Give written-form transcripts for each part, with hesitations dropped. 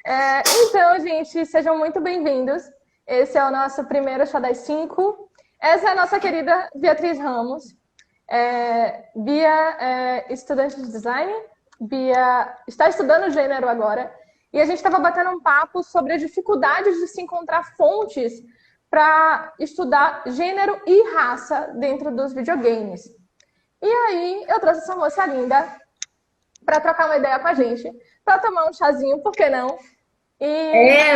Então, gente, sejam muito bem-vindos. Esse é o nosso primeiro Chá das 5. Essa é a nossa querida Beatriz Ramos. Bia é estudante de design. Bia está estudando gênero agora. E a gente estava batendo um papo sobre a dificuldade de se encontrar fontes para estudar gênero e raça dentro dos videogames. E aí, eu trouxe essa moça linda para trocar uma ideia com a gente, para tomar um chazinho, por que não? É,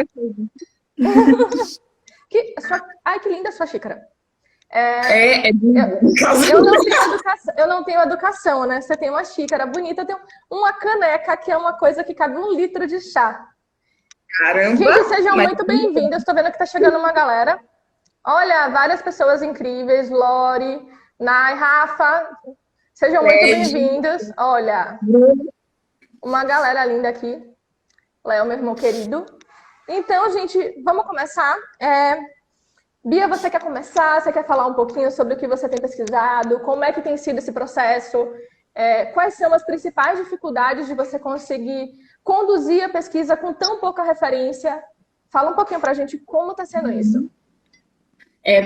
Ai, que linda a sua xícara. Eu não tenho educação, né? Você tem uma xícara bonita, eu tenho uma caneca, que é uma coisa que cabe 1 litro de chá. caramba! Gente, sejam muito bem-vindos. Estou vendo que está chegando uma galera. Olha, várias pessoas incríveis. Lori, Nai, Rafa. Sejam muito bem-vindos. Olha, uma galera linda aqui. Léo, meu irmão querido. Então, gente, vamos começar. Bia, você quer começar? Você quer falar um pouquinho sobre o que você tem pesquisado? Como é que tem sido esse processo? Quais são as principais dificuldades de você conseguir conduzir a pesquisa com tão pouca referência? Fala um pouquinho pra gente como está sendo isso.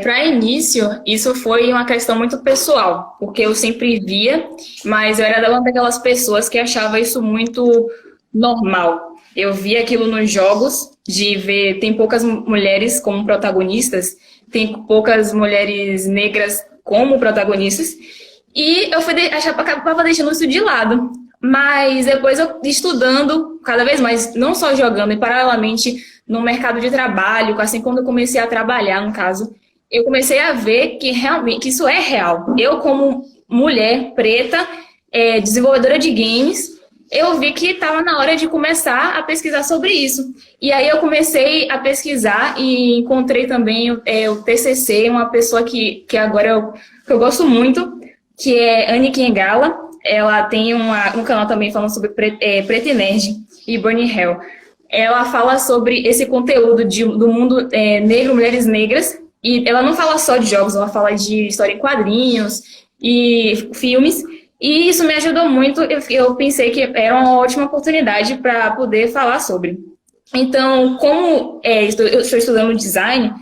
Para início, isso foi uma questão muito pessoal, porque eu sempre via, mas eu era uma daquelas pessoas que achava isso muito normal. Eu via aquilo nos jogos, de ver, tem poucas mulheres como protagonistas, tem poucas mulheres negras como protagonistas, e eu acabava deixando isso de lado. Mas depois eu estudando cada vez mais, não só jogando, e paralelamente no mercado de trabalho, assim, quando eu comecei a trabalhar, no caso, eu comecei a ver que realmente que isso é real. Eu, como mulher preta, desenvolvedora de games, eu vi que estava na hora de começar a pesquisar sobre isso. E aí eu comecei a pesquisar e encontrei também o TCC, uma pessoa que agora que eu gosto muito, que é Annie Kengala. Ela tem um canal também falando sobre Preto e Nerd e Burning Hell. Ela fala sobre esse conteúdo do mundo negro, mulheres negras, e ela não fala só de jogos, ela fala de história em quadrinhos e filmes, e isso me ajudou muito. Eu pensei que era uma ótima oportunidade para poder falar sobre. Então, como eu estou estudando design,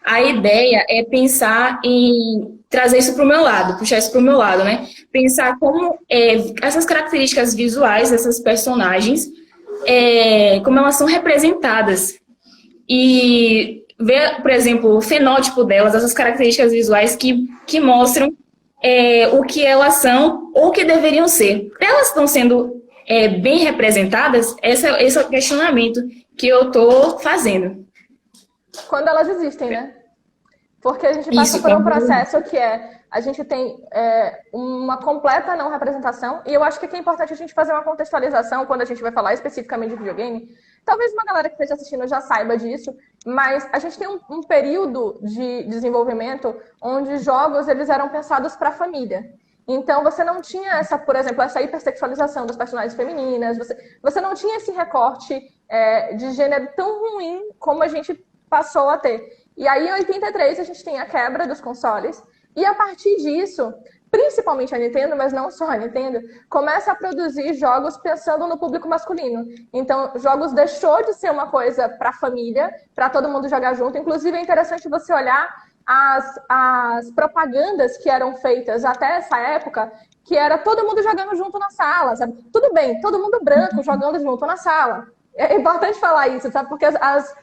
a ideia é pensar em trazer isso para o meu lado, puxar isso para o meu lado, né? Pensar como essas características visuais dessas personagens, como elas são representadas. E ver, por exemplo, o fenótipo delas, essas características visuais que mostram o que elas são ou o que deveriam ser. Elas estão sendo bem representadas? Esse é o questionamento que eu estou fazendo. Quando elas existem, né? Porque a gente passa por um processo que a gente tem uma completa não representação, e eu acho que aqui é importante a gente fazer uma contextualização quando a gente vai falar especificamente de videogame. Talvez uma galera que esteja assistindo já saiba disso, mas a gente tem um período de desenvolvimento onde jogos eles eram pensados para a família. Então, você não tinha por exemplo, essa hipersexualização das personagens femininas, você não tinha esse recorte de gênero tão ruim como a gente passou a ter. E aí, em 83, a gente tem a quebra dos consoles. E a partir disso, principalmente a Nintendo, mas não só a Nintendo, começa a produzir jogos pensando no público masculino. Então, jogos deixou de ser uma coisa para a família, para todo mundo jogar junto. Inclusive, é interessante você olhar as propagandas que eram feitas até essa época, que era todo mundo jogando junto na sala, sabe? Tudo bem, todo mundo branco jogando junto na sala. É importante falar isso, sabe? Porque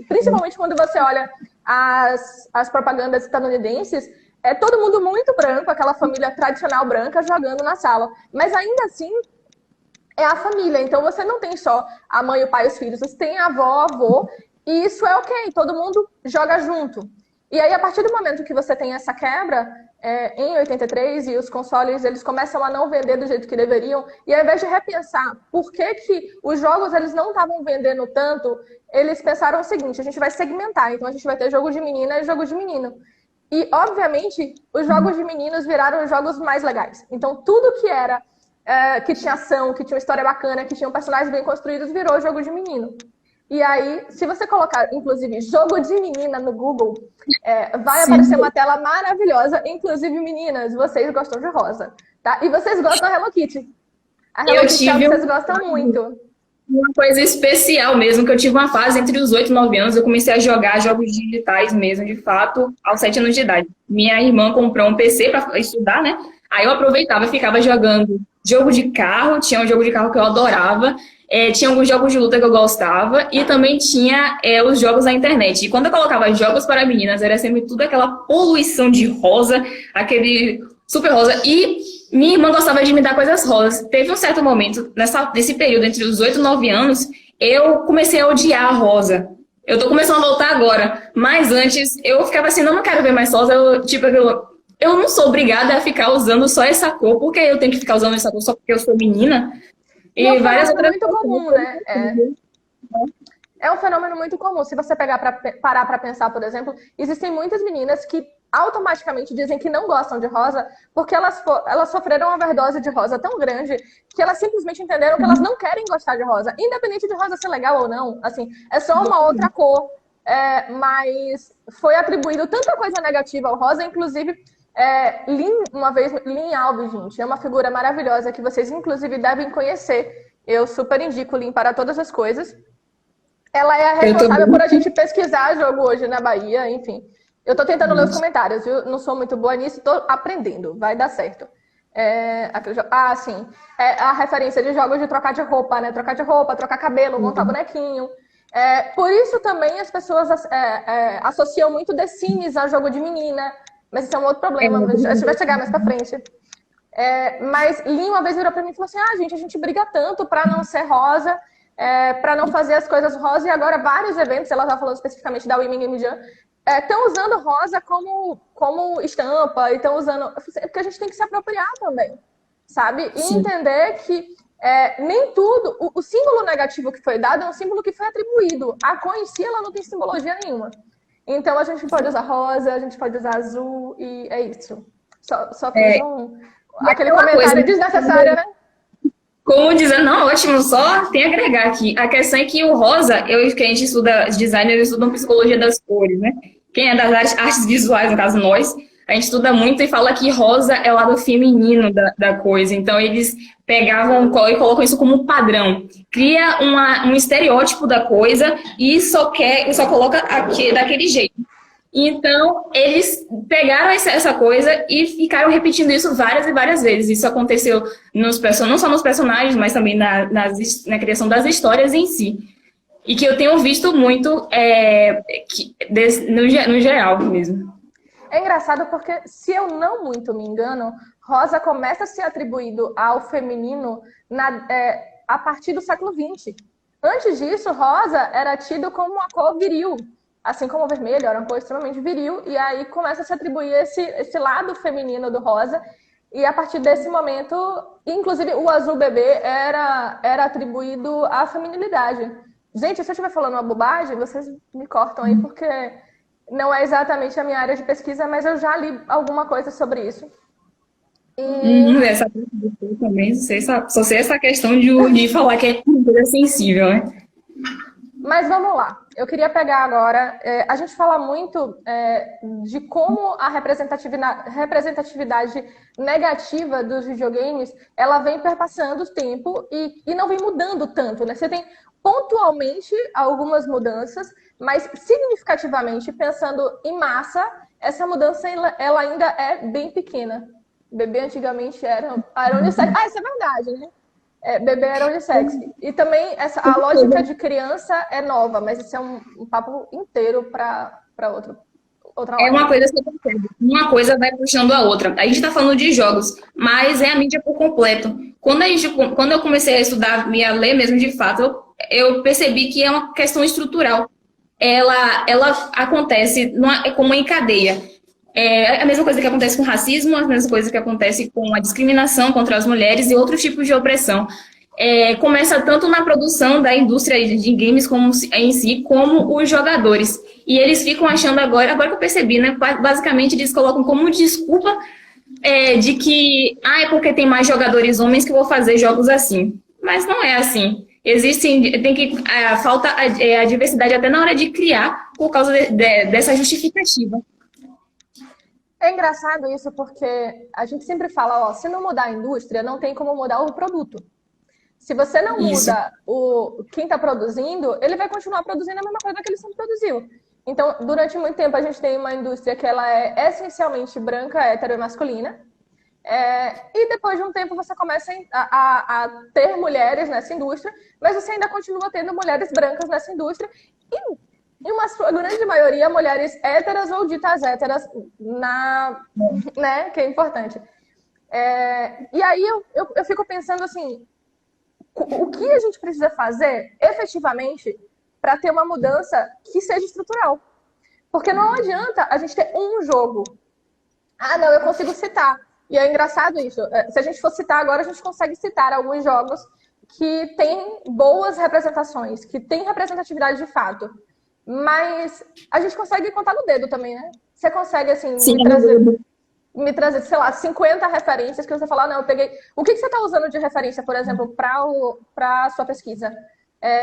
principalmente quando você olha as propagandas estadunidenses, é todo mundo muito branco, aquela família tradicional branca jogando na sala. Mas ainda assim, é a família. Então você não tem só a mãe, o pai e os filhos, você tem a avó, avô, e isso é ok, todo mundo joga junto. E aí, a partir do momento que você tem essa quebra, em 83, e os consoles eles começam a não vender do jeito que deveriam, e ao invés de repensar por que os jogos eles não estavam vendendo tanto, eles pensaram o seguinte: a gente vai segmentar, então a gente vai ter jogo de menina e jogo de menino. E, obviamente, os jogos de meninos viraram os jogos mais legais. Então, tudo que era que tinha ação, que tinha uma história bacana, que tinha personagens bem construídos, virou jogo de menino. E aí, se você colocar, inclusive, jogo de menina no Google, vai aparecer uma tela maravilhosa. Inclusive, meninas, vocês gostam de rosa, tá? E vocês gostam da Hello Kitty. A Hello Kitty é o que vocês gostam muito. Uma coisa especial mesmo, que eu tive uma fase entre os 8 e 9 anos, eu comecei a jogar jogos digitais mesmo, de fato, aos 7 anos de idade. Minha irmã comprou um PC para estudar, né? Aí eu aproveitava e ficava jogando jogo de carro, tinha um jogo de carro que eu adorava, tinha alguns jogos de luta que eu gostava, e também tinha os jogos na internet. E quando eu colocava jogos para meninas, era sempre tudo aquela poluição de rosa, aquele super rosa. E minha irmã gostava de me dar coisas rosas. Teve um certo momento, nesse período, entre os 8 e 9 anos, eu comecei a odiar a rosa. Eu tô começando a voltar agora. Mas antes, eu ficava assim, não quero ver mais rosa. Eu não sou obrigada a ficar usando só essa cor, porque eu tenho que ficar usando essa cor só porque eu sou menina. E várias outras muito comum, né? É um fenômeno muito comum. Se você parar para pensar, por exemplo, existem muitas meninas que automaticamente dizem que não gostam de rosa porque elas sofreram uma overdose de rosa tão grande que elas simplesmente entenderam que elas não querem gostar de rosa, independente de rosa ser legal ou não. Assim, é só uma outra cor, mas foi atribuído tanta coisa negativa ao rosa, inclusive Lynn Alves, gente, é uma figura maravilhosa que vocês inclusive devem conhecer. Eu super indico Lynn para todas as coisas. Ela é a responsável por a gente pesquisar jogo hoje na Bahia, enfim. Eu tô tentando ler os comentários, viu? Não sou muito boa nisso, tô aprendendo, vai dar certo. Sim. A referência de jogos de trocar de roupa, né? Trocar de roupa, trocar cabelo, montar bonequinho. Por isso também as pessoas associam muito The Sims a jogo de menina, mas isso é um outro problema, a gente vai chegar mais pra frente. Mas Lin uma vez virou pra mim e falou assim, gente, a gente briga tanto pra não ser rosa, pra não fazer as coisas rosa, e agora vários eventos, ela tá falando especificamente da Women Game Jam, estão usando rosa como estampa, e estão usando... Porque a gente tem que se apropriar também, sabe? E Sim. entender que nem tudo... O símbolo negativo que foi dado é um símbolo que foi atribuído. A cor em si, ela não tem simbologia nenhuma. Então, a gente pode usar rosa, a gente pode usar azul, e é isso. Só fiz aquele comentário desnecessário, né? Como dizer, não, ótimo, só tem a agregar aqui. A questão é que o rosa, que a gente estuda design, eles estudam psicologia das cores, né? Quem é das artes visuais, no caso nós, a gente estuda muito e fala que rosa é o lado feminino da coisa. Então, eles pegavam e colocam isso como padrão. Cria um estereótipo da coisa e só coloca aqui, daquele jeito. Então, eles pegaram essa coisa e ficaram repetindo isso várias e várias vezes. Isso aconteceu não só nos personagens, mas também na criação das histórias em si. E que eu tenho visto muito no geral mesmo. É engraçado porque, se eu não muito me engano, rosa começa a ser atribuído ao feminino a partir do século XX. Antes disso, rosa era tido como uma cor viril. Assim como o vermelho era uma cor extremamente viril, e aí começa a se atribuir esse lado feminino do rosa, e a partir desse momento, inclusive o azul bebê era atribuído à feminilidade. Gente, se eu estiver falando uma bobagem, vocês me cortam aí, porque não é exatamente a minha área de pesquisa, mas eu já li alguma coisa sobre isso. Essa também, só sei essa questão de falar que é uma coisa sensível, né? Mas vamos lá, eu queria pegar agora, a gente fala muito de como a representatividade negativa dos videogames, ela vem perpassando o tempo e não vem mudando tanto, né? Você tem pontualmente algumas mudanças, mas significativamente, pensando em massa, essa mudança ela ainda é bem pequena. Bebê antigamente era unissex. Isso é verdade, né? Bebê era unissex. E também a lógica de criança é nova, mas isso é um papo inteiro para outra hora. É uma coisa que eu percebo. Uma coisa vai puxando a outra. A gente está falando de jogos, mas é a mídia por completo. Quando eu comecei a estudar e a ler mesmo de fato, eu percebi que é uma questão estrutural. Ela acontece como em cadeia. É a mesma coisa que acontece com o racismo, a mesma coisa que acontece com a discriminação contra as mulheres e outros tipos de opressão. Começa tanto na produção da indústria de games em si, como os jogadores. E eles ficam achando agora que eu percebi, né? Basicamente, eles colocam como desculpa de que é porque tem mais jogadores homens que eu vou fazer jogos assim. Mas não é assim. Falta a diversidade até na hora de criar por causa dessa justificativa. É engraçado isso porque a gente sempre fala, se não mudar a indústria, não tem como mudar o produto. Se você não Isso. muda quem está produzindo, ele vai continuar produzindo a mesma coisa que ele sempre produziu. Então, durante muito tempo, a gente tem uma indústria que ela é essencialmente branca, hétero e masculina. E depois de um tempo você começa a ter mulheres nessa indústria, mas você ainda continua tendo mulheres brancas nessa indústria. E em uma sua grande maioria, mulheres héteras ou ditas héteras, né, que é importante. E aí eu fico pensando assim, o que a gente precisa fazer efetivamente para ter uma mudança que seja estrutural? Porque não adianta a gente ter um jogo. Ah, não, eu consigo citar. E é engraçado isso. Se a gente for citar agora, a gente consegue citar alguns jogos que têm boas representações, que têm representatividade de fato. Mas a gente consegue contar no dedo também, né? Você consegue, assim, Sim, me trazer, sei lá, 50 referências que você falar, não, eu peguei. O que você está usando de referência, por exemplo, para a sua pesquisa?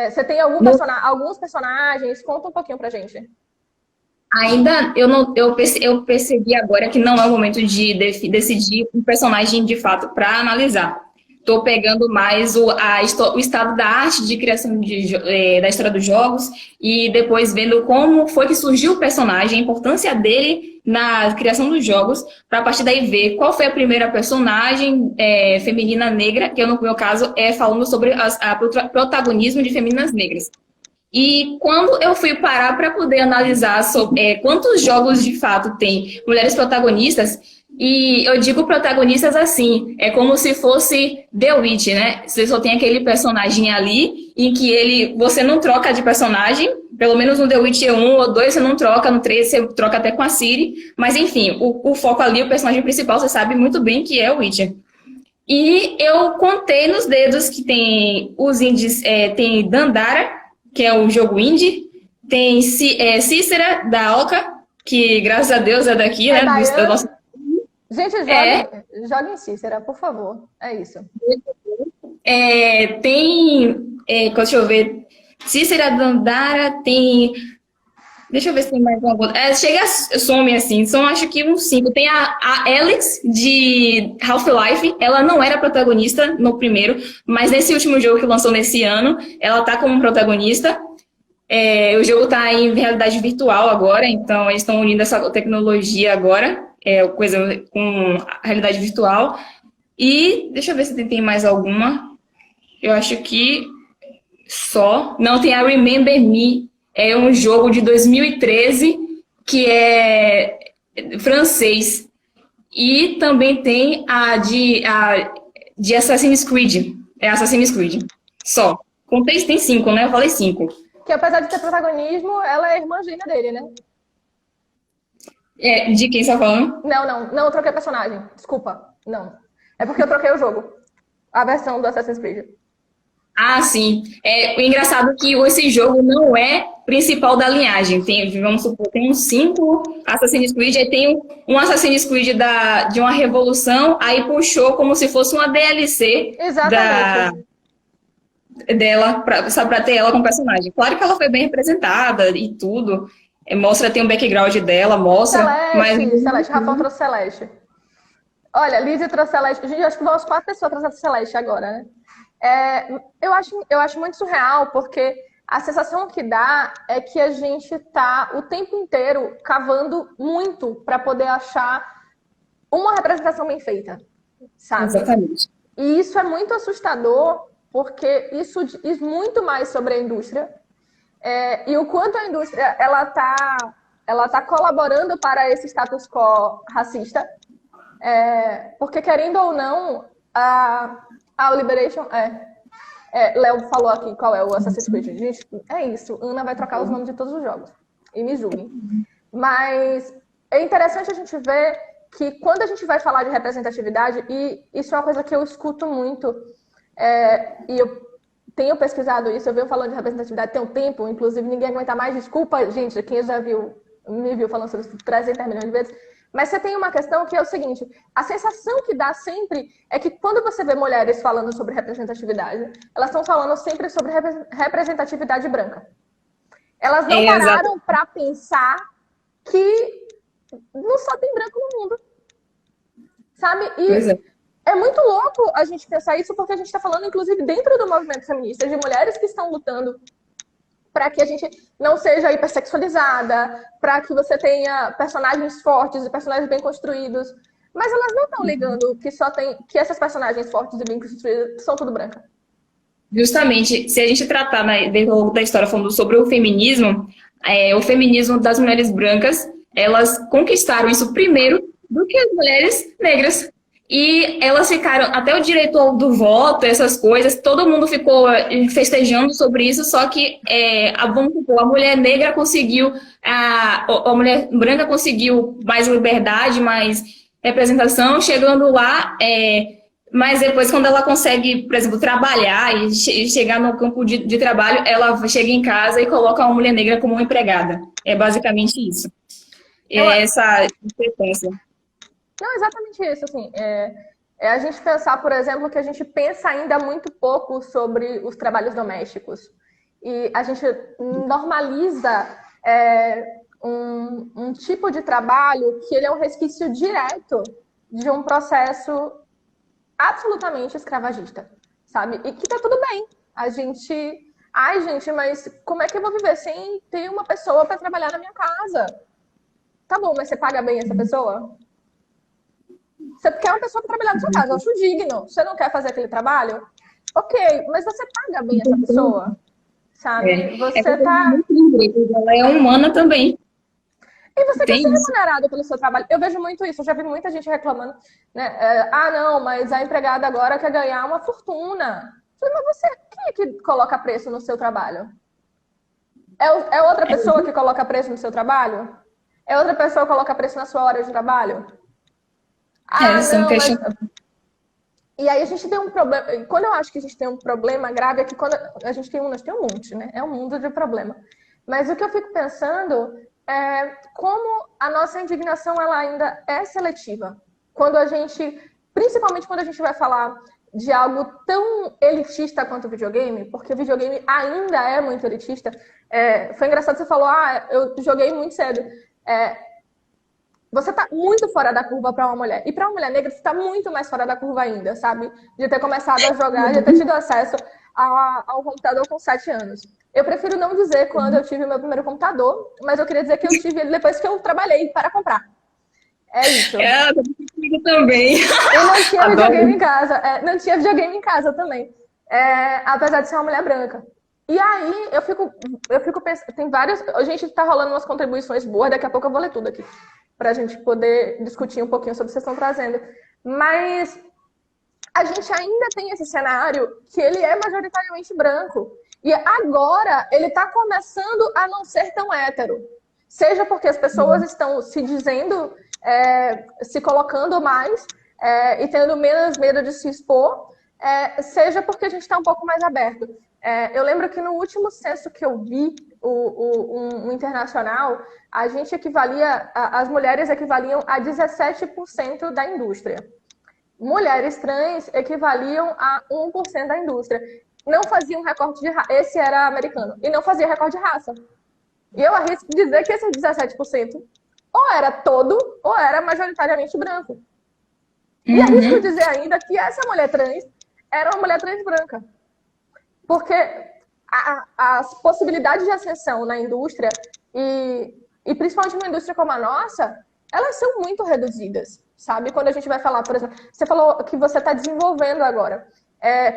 Você tem alguns personagens? Conta um pouquinho pra gente. Ainda eu percebi agora que não é o momento de decidir um personagem de fato para analisar. Estou pegando mais o estado da arte de criação da história dos jogos e depois vendo como foi que surgiu o personagem, a importância dele na criação dos jogos, para a partir daí ver qual foi a primeira personagem feminina negra, que no meu caso é falando sobre o protagonismo de femininas negras. E quando eu fui parar para poder analisar sobre quantos jogos de fato tem mulheres protagonistas, e eu digo protagonistas assim, é como se fosse The Witch, né? Você só tem aquele personagem ali, em que você não troca de personagem, pelo menos no The Witcher 1 ou 2 você não troca, no 3 você troca até com a Ciri, mas enfim, o foco ali, o personagem principal, você sabe muito bem que é o Witcher. E eu contei nos dedos que tem os indies, tem Dandara, que é um jogo indie, tem Cícera, da Alca, que graças a Deus é daqui, né? Da nossa... Gente, jogue em Cícera, por favor. É isso. Deixa eu ver. Cícera, Dandara, tem... Deixa eu ver se tem mais alguma coisa. Some assim, são acho que uns 5. Tem a Alex, de Half-Life. Ela não era protagonista no primeiro, mas nesse último jogo que lançou nesse ano, ela tá como protagonista. O jogo tá em realidade virtual agora, então eles estão unindo essa tecnologia agora, coisa com a realidade virtual. E deixa eu ver se tem mais alguma. Eu acho que só. Não, tem a Remember Me. É um jogo de 2013 que é francês. E também tem a de Assassin's Creed. É Assassin's Creed. Só. Contei, tem 5, né? Eu falei 5. Que apesar de ter protagonismo, ela é irmã gêmea dele, né? De quem você tá falando? Não, eu troquei personagem. Desculpa. Não. É porque eu troquei o jogo. A versão do Assassin's Creed. Ah, sim. O engraçado é que esse jogo não é principal da linhagem. Vamos supor, tem uns 5 Assassin's Creed, aí tem um Assassin's Creed de uma revolução, aí puxou como se fosse uma DLC dela, só pra ter ela como personagem. Claro que ela foi bem representada e tudo. Tem um background dela, mostra. Celeste, Rafão trouxe Celeste. Olha, Lízia trouxe Celeste. Gente, acho que umas 4 pessoas trouxeram Celeste agora, né? Eu acho muito surreal, porque a sensação que dá é que a gente tá o tempo inteiro cavando muito para poder achar uma representação bem feita, sabe? Exatamente. E isso é muito assustador, porque isso diz muito mais sobre a indústria e o quanto a indústria ela tá colaborando para esse status quo racista, porque querendo ou não a Liberation Léo falou aqui qual é o Assassin's Creed. Gente, é isso. Ana vai trocar os nomes de todos os jogos. E me julguem. Mas é interessante a gente ver que quando a gente vai falar de representatividade, e isso é uma coisa que eu escuto muito, e eu tenho pesquisado isso, eu venho falando de representatividade tem um tempo, inclusive ninguém aguenta mais. Desculpa, gente, quem já me viu falando sobre isso 300 milhões de vezes. Mas você tem uma questão que é o seguinte, a sensação que dá sempre é que quando você vê mulheres falando sobre representatividade, elas estão falando sempre sobre representatividade branca. Elas não pararam para pensar que não só tem branco no mundo. Sabe? E é muito louco a gente pensar isso, porque a gente está falando, inclusive, dentro do movimento feminista, de mulheres que estão lutando para que a gente não seja hipersexualizada, para que você tenha personagens fortes e personagens bem construídos. Mas elas não estão ligando que essas personagens fortes e bem construídas são tudo branca. Justamente, se a gente tratar dentro da história falando sobre o feminismo das mulheres brancas, elas conquistaram isso primeiro do que as mulheres negras. E elas ficaram, até o direito do voto, essas coisas, todo mundo ficou festejando sobre isso, só que a mulher negra conseguiu, a mulher branca conseguiu mais liberdade, mais representação, chegando lá, mas depois quando ela consegue, por exemplo, trabalhar e chegar no campo de trabalho, ela chega em casa e coloca uma mulher negra como uma empregada. É basicamente isso. Essa discrepância. Não, exatamente isso, assim, a gente pensar, por exemplo, que a gente pensa ainda muito pouco sobre os trabalhos domésticos. E a gente normaliza um tipo de trabalho que ele é um resquício direto de um processo absolutamente escravagista, sabe? E que tá tudo bem. Ai, gente, mas como é que eu vou viver sem ter uma pessoa para trabalhar na minha casa? Tá bom, mas você paga bem essa pessoa? Você quer uma pessoa para trabalhar na sua casa, eu acho digno. Você não quer fazer aquele trabalho? Ok, mas você paga bem essa pessoa? Sabe? Você tá... Ela é humana também. E você quer ser remunerado pelo seu trabalho. Eu vejo muito isso, eu já vi muita gente reclamando, né? Não, mas a empregada agora quer ganhar uma fortuna. Mas quem é que coloca preço no seu trabalho? É outra pessoa que coloca preço no seu trabalho? É outra pessoa que coloca preço na sua hora de trabalho? E aí a gente tem um problema. Quando eu acho que a gente tem um problema grave é que quando a gente tem nós temos um monte, né? É um mundo de problema. Mas o que eu fico pensando é como a nossa indignação ela ainda é seletiva. Principalmente quando a gente vai falar de algo tão elitista quanto o videogame, porque o videogame ainda é muito elitista. Foi engraçado você falou, eu joguei muito cedo. Você tá muito fora da curva para uma mulher. E para uma mulher negra, você tá muito mais fora da curva ainda, sabe? De ter começado a jogar, de ter tido acesso ao computador com 7 anos. Eu prefiro não dizer quando eu tive o meu primeiro computador, mas eu queria dizer que eu tive ele depois que eu trabalhei para comprar. É isso. Eu também. Eu não tinha videogame em casa. Não tinha videogame em casa também. Apesar de ser uma mulher branca. E aí, eu fico pensando, tem várias... A gente tá rolando umas contribuições boas, daqui a pouco eu vou ler tudo aqui, pra gente poder discutir um pouquinho sobre o que vocês estão trazendo. Mas a gente ainda tem esse cenário que ele é majoritariamente branco. E agora ele está começando a não ser tão hétero. Seja porque as pessoas estão se dizendo, se colocando mais e tendo menos medo de se expor, seja porque a gente está um pouco mais aberto. Eu lembro que no último censo que eu vi, um internacional, a gente as mulheres equivaliam a 17% da indústria. Mulheres trans equivaliam a 1% da indústria. Não faziam recorte de raça. Esse era americano. E não fazia recorte de raça. E eu arrisco dizer que esses 17% ou era todo, ou era majoritariamente branco. E arrisco dizer ainda que essa mulher trans era uma mulher trans branca. Porque as possibilidades de ascensão na indústria, e principalmente numa indústria como a nossa, elas são muito reduzidas, sabe? Quando a gente vai falar, por exemplo, você falou que você está desenvolvendo agora.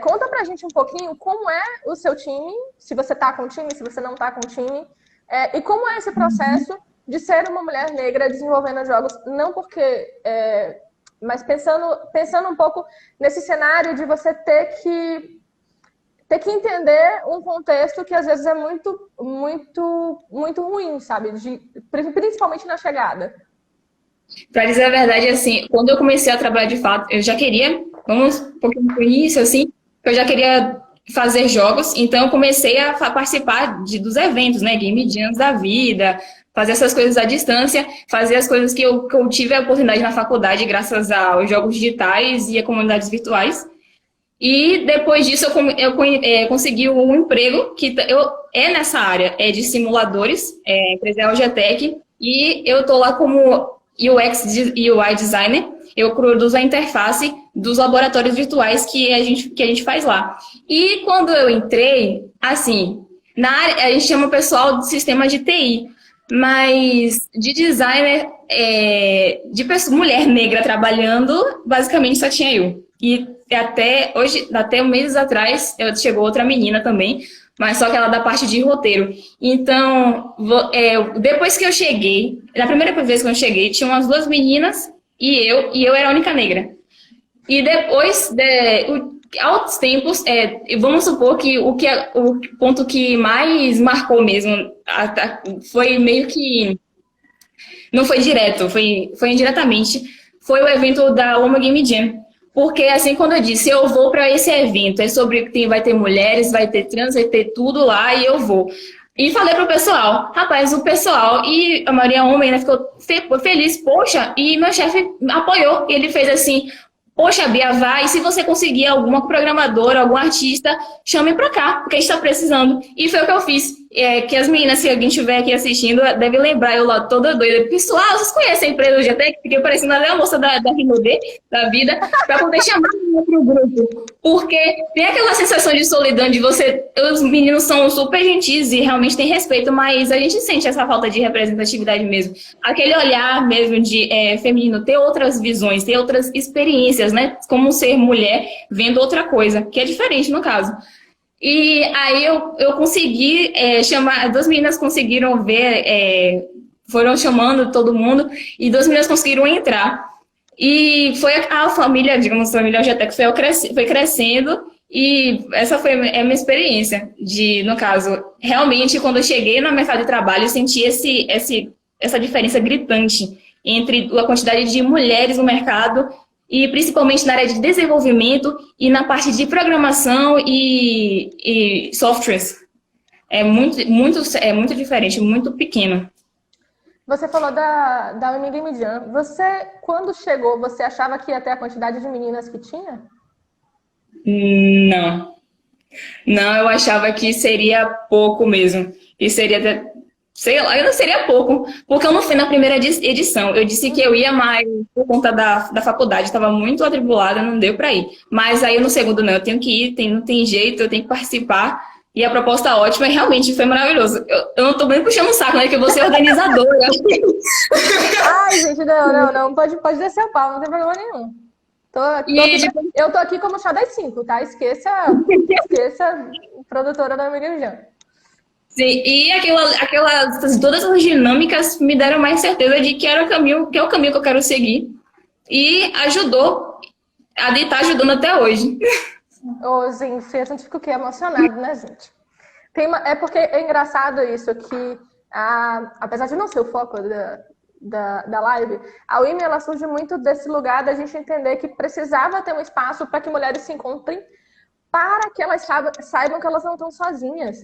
Conta pra gente um pouquinho como é o seu time, se você tá com time, se você não tá com time, e como é esse processo de ser uma mulher negra desenvolvendo jogos, não porque... mas pensando um pouco nesse cenário de você ter que entender um contexto que às vezes é muito, muito, muito ruim, sabe? Principalmente na chegada. Para dizer a verdade, assim, quando eu comecei a trabalhar de fato, eu já queria, vamos um pouquinho no início, assim, eu já queria fazer jogos, então eu comecei a participar dos eventos, né, Game Jams da vida, fazer essas coisas à distância, fazer as coisas que eu tive a oportunidade na faculdade, graças aos jogos digitais e a comunidades virtuais. E depois disso eu consegui um emprego que nessa área, de simuladores, empresa Algetec, e eu estou lá como UX e UI designer. eu produzo a interface dos laboratórios virtuais que a gente faz lá. E quando eu entrei, assim, na área, a gente chama o pessoal de sistema de TI, mas de designer, de pessoa, mulher negra trabalhando, basicamente só tinha eu. E até hoje, até meses atrás, chegou outra menina também, mas só que ela da parte de roteiro. Então, depois que eu cheguei, na primeira vez que eu cheguei, tinha umas duas meninas e eu era a única negra. E depois, aos tempos, vamos supor que o ponto que mais marcou mesmo foi meio que... Não foi direto, foi indiretamente. Foi o evento da Woman Game Jam. Porque, assim, quando eu disse, eu vou para esse evento, é sobre que vai ter mulheres, vai ter trans, vai ter tudo lá, e eu vou. E falei pro pessoal, rapaz, o pessoal, e a maioria homem, né, ficou feliz, poxa, e meu chefe apoiou. Ele fez assim, poxa, Bia, vai, se você conseguir alguma programadora, algum artista, chame pra cá, porque a gente tá precisando. E foi o que eu fiz. Que as meninas, se alguém estiver aqui assistindo, deve lembrar eu lá toda doida. Pessoal, vocês conhecem a empresa do GT? Fiquei parecendo até a moça da Rinode, da vida, para poder chamar o grupo. Porque tem aquela sensação de solidão de você... Os meninos são super gentis e realmente têm respeito, mas a gente sente essa falta de representatividade mesmo. Aquele olhar mesmo de feminino, ter outras visões, ter outras experiências, né? Como ser mulher vendo outra coisa, que é diferente no caso. E aí eu consegui chamar, duas meninas conseguiram ver, foram chamando todo mundo, e duas meninas conseguiram entrar. E foi a família, digamos, a família GT foi crescendo, e essa foi a minha experiência, no caso, realmente, quando eu cheguei no mercado de trabalho, eu senti essa diferença gritante entre a quantidade de mulheres no mercado, e principalmente na área de desenvolvimento e na parte de programação e softwares. É muito diferente, muito pequeno. Você falou da Women Game Jam. Você, quando chegou, você achava que ia ter a quantidade de meninas que tinha? Não. Não, eu achava que seria pouco mesmo. E seria... Sei lá, eu não seria pouco, porque eu não fui na primeira edição. Eu disse que eu ia mais por conta da faculdade, estava muito atribulada, não deu para ir. Mas aí no segundo, não, eu tenho que ir, não tem jeito, eu tenho que participar. E a proposta ótima, e realmente foi maravilhoso. Eu não tô bem puxando o saco, né? Que eu vou ser organizadora. Ai, gente, não. Pode descer o pau, não tem problema nenhum. Eu tô aqui como chá das 5, tá? Esqueça produtora da Women Game Jam. Sim, e todas as dinâmicas me deram mais certeza de que era o caminho, que é o caminho que eu quero seguir. E ajudou, tá ajudando até hoje. Ô, gente, a gente fica o quê? Emocionado, né, gente? É porque é engraçado isso, que apesar de não ser o foco da live, a Women, ela surge muito desse lugar da gente entender que precisava ter um espaço para que mulheres se encontrem, para que elas saibam que elas não estão sozinhas.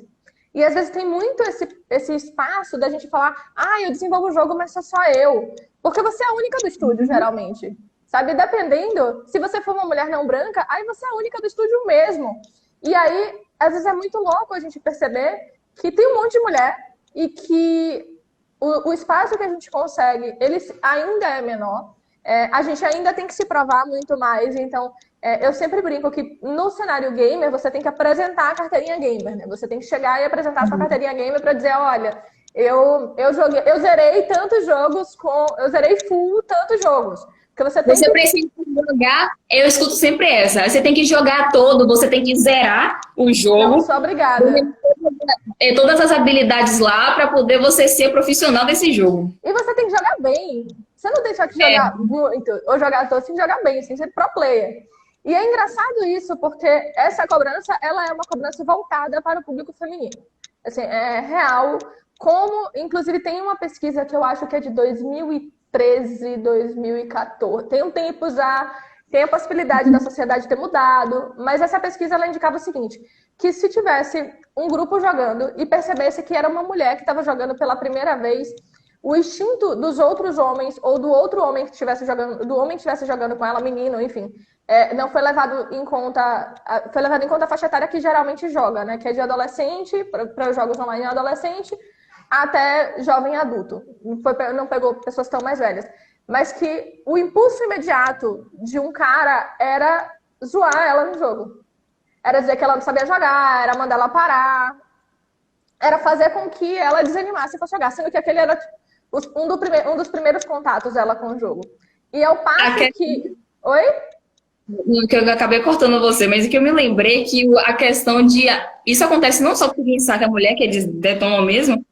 E às vezes tem muito esse espaço da gente falar, eu desenvolvo o jogo, mas sou só eu. Porque você é a única do estúdio, geralmente. Sabe? Dependendo, se você for uma mulher não branca, aí você é a única do estúdio mesmo. E aí, às vezes é muito louco a gente perceber que tem um monte de mulher e que o espaço que a gente consegue, ele ainda é menor. A gente ainda tem que se provar muito mais, então... eu sempre brinco que no cenário gamer você tem que apresentar a carteirinha gamer, né? Você tem que chegar e apresentar a sua carteirinha gamer para dizer, olha, eu zerei tantos jogos eu zerei full tantos jogos. Porque você precisa jogar, eu escuto sempre essa. Você tem que jogar todo, você tem que zerar o jogo. Não sou obrigada. Todas as habilidades lá para poder você ser profissional desse jogo. E você tem que jogar bem. Você não tem só que jogar muito ou jogar todo, você tem que jogar bem, você tem que ser pro player. E é engraçado isso, porque essa cobrança, ela é uma cobrança voltada para o público feminino. Assim, é real. Inclusive, tem uma pesquisa que eu acho que é de 2013, 2014. Tem um tempo já, tem a possibilidade da sociedade ter mudado, mas essa pesquisa, ela indicava o seguinte, que se tivesse um grupo jogando e percebesse que era uma mulher que estava jogando pela primeira vez, o instinto dos outros homens, ou do outro homem que estivesse jogando, do homem que estivesse jogando com ela, menino, enfim, não foi levado em conta, a faixa etária que geralmente joga, né? Que é de adolescente, para os jogos online adolescente, até jovem adulto. Não pegou pessoas tão mais velhas. mas que o impulso imediato de um cara era zoar ela no jogo. Era dizer que ela não sabia jogar, era mandar ela parar, era fazer com que ela desanimasse para jogar, sendo que aquele era um dos primeiros contatos dela com o jogo. E ao passo que... Oi? Que eu acabei cortando você, mas é que eu me lembrei que a questão de... Isso acontece não só porque saca a mulher, que eles detonam mesmo,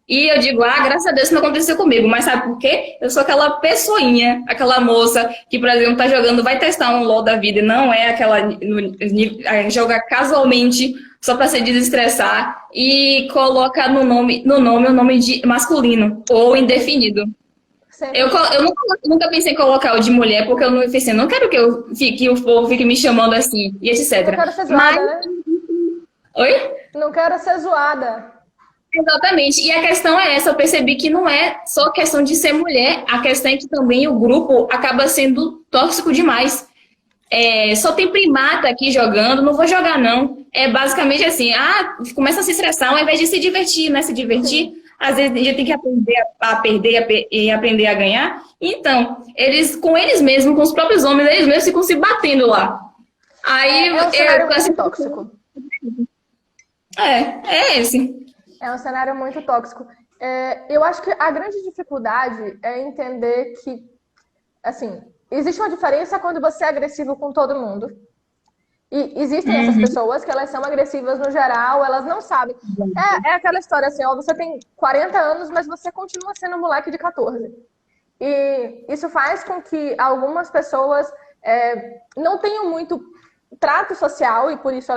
e eu digo, graças a Deus isso não aconteceu comigo, mas sabe por quê? Eu sou aquela pessoinha, aquela moça que, por exemplo, tá jogando, vai testar um LOL da vida, e não é aquela... joga casualmente, só para se desestressar, e coloca no nome o nome de masculino, ou indefinido. Eu nunca pensei em colocar o de mulher, porque eu não pensei, não quero que o povo fique me chamando assim, e etc. Não quero ser zoada, né? Oi? Não quero ser zoada. Exatamente. E a questão é essa, eu percebi que não é só questão de ser mulher, a questão é que também o grupo acaba sendo tóxico demais. Só tem primata aqui jogando, não vou jogar não. É basicamente assim, começa a se estressar ao invés de se divertir, né? Se divertir. Sim. Às vezes a gente tem que aprender a perder e aprender a ganhar. Então, com eles mesmos, com os próprios homens, eles mesmos ficam se batendo lá. Aí, um cenário muito tóxico. É esse. É um cenário muito tóxico. Eu acho que a grande dificuldade é entender que, assim, existe uma diferença quando você é agressivo com todo mundo. E existem essas pessoas que elas são agressivas no geral, elas não sabem. É aquela história assim, você tem 40 anos, mas você continua sendo um moleque de 14. E isso faz com que algumas pessoas não tenham muito trato social, e por isso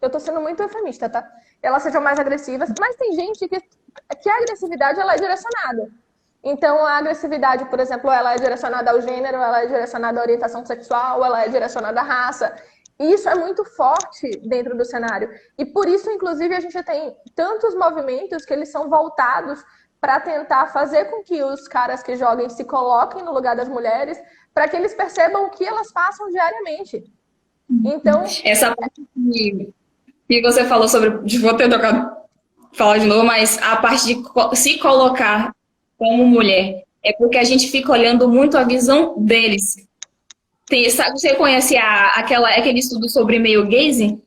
eu tô sendo muito eufemista, tá? Elas sejam mais agressivas, mas tem gente que a agressividade ela é direcionada. Então, a agressividade, por exemplo, ela é direcionada ao gênero, ela é direcionada à orientação sexual, ela é direcionada à raça. E isso é muito forte dentro do cenário. E por isso, inclusive, a gente tem tantos movimentos que eles são voltados para tentar fazer com que os caras que joguem se coloquem no lugar das mulheres, para que eles percebam o que elas passam diariamente. Então... Essa parte que você falou sobre... Vou ter tocado falar de novo, mas a parte de se colocar como mulher é porque a gente fica olhando muito a visão deles. Você conhece aquele estudo sobre male gaze?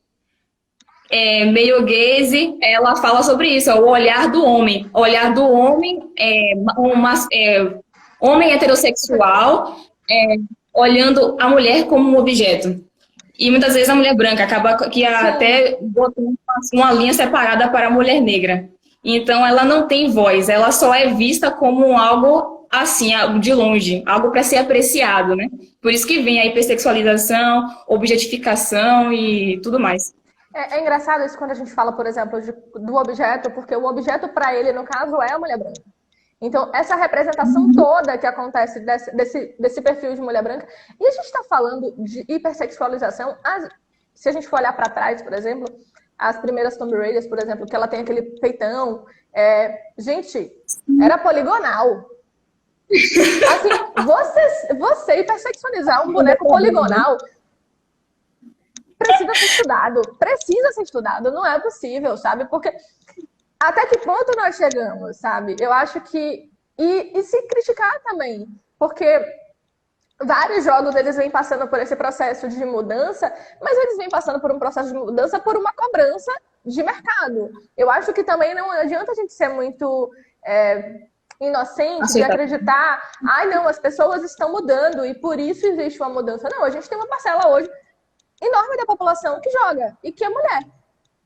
Male gaze, ela fala sobre isso, o olhar do homem. O olhar do homem homem heterossexual olhando a mulher como um objeto. E muitas vezes a mulher branca acaba que até botando uma linha separada para a mulher negra. Então ela não tem voz, ela só é vista como algo assim, de longe, algo para ser apreciado, né? Por isso que vem a hipersexualização, objetificação e tudo mais. É engraçado isso quando a gente fala, por exemplo, do objeto, porque o objeto para ele, no caso, é a mulher branca. Então, essa representação toda que acontece desse perfil de mulher branca, e a gente está falando de hipersexualização, se a gente for olhar para trás, por exemplo, as primeiras Tomb Raiders, por exemplo, que ela tem aquele peitão, gente, era poligonal. Assim, você hipersexualizar um boneco poligonal precisa ser estudado, não é possível, sabe? Porque até que ponto nós chegamos, sabe? Eu acho que... E se criticar também, porque vários jogos eles vêm passando por esse processo de mudança, mas eles vêm passando por um processo de mudança por uma cobrança de mercado. Eu acho que também não adianta a gente ser muito... inocente de acreditar, não, as pessoas estão mudando e por isso existe uma mudança. Não, a gente tem uma parcela hoje enorme da população que joga e que é mulher.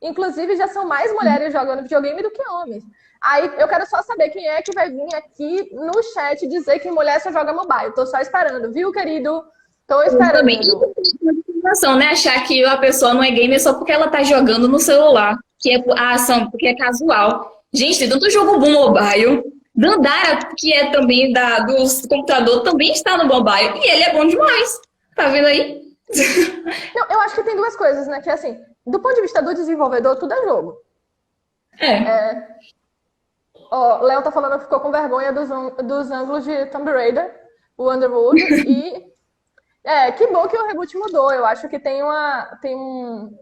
Inclusive, já são mais mulheres jogando videogame do que homens. Aí, eu quero só saber quem é que vai vir aqui no chat dizer que mulher só joga mobile. Tô só esperando, viu, querido? Tô esperando. Também. E né? Achar que a pessoa não é gamer só porque ela tá jogando no celular, que é a ação, porque é casual. Gente, tem tanto jogo bom mobile. Dandara, que é também do computador, também está no mobile. E ele é bom demais. Tá vendo aí? Não, eu acho que tem duas coisas, né? Que assim, do ponto de vista do desenvolvedor, tudo é jogo. Léo tá falando que ficou com vergonha dos ângulos de Tomb Raider, o Underworld, e que bom que o reboot mudou. Eu acho que tem um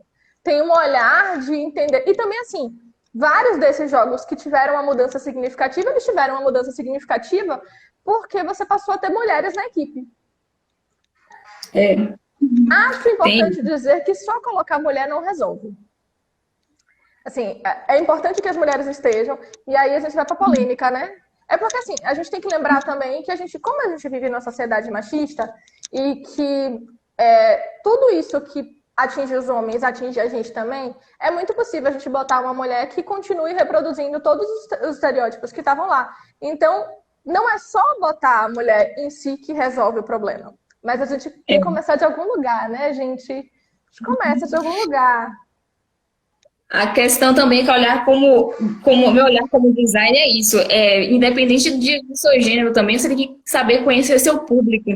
olhar de entender. E também, assim, Vários desses jogos que tiveram uma mudança significativa, eles tiveram uma mudança significativa porque você passou a ter mulheres na equipe. Acho importante dizer que só colocar mulher não resolve. Assim, é importante que as mulheres estejam, e aí a gente vai pra polêmica, né? É porque, assim, a gente tem que lembrar também que como a gente vive numa sociedade machista e que tudo isso que atinge os homens, atinge a gente também, é muito possível a gente botar uma mulher que continue reproduzindo todos os estereótipos que estavam lá. Então, não é só botar a mulher em si que resolve o problema. Mas a gente tem que começar de algum lugar, né, gente? A gente começa de algum lugar. A questão também é que olhar meu olhar como design é isso. Independente do seu gênero também, você tem que saber conhecer seu público.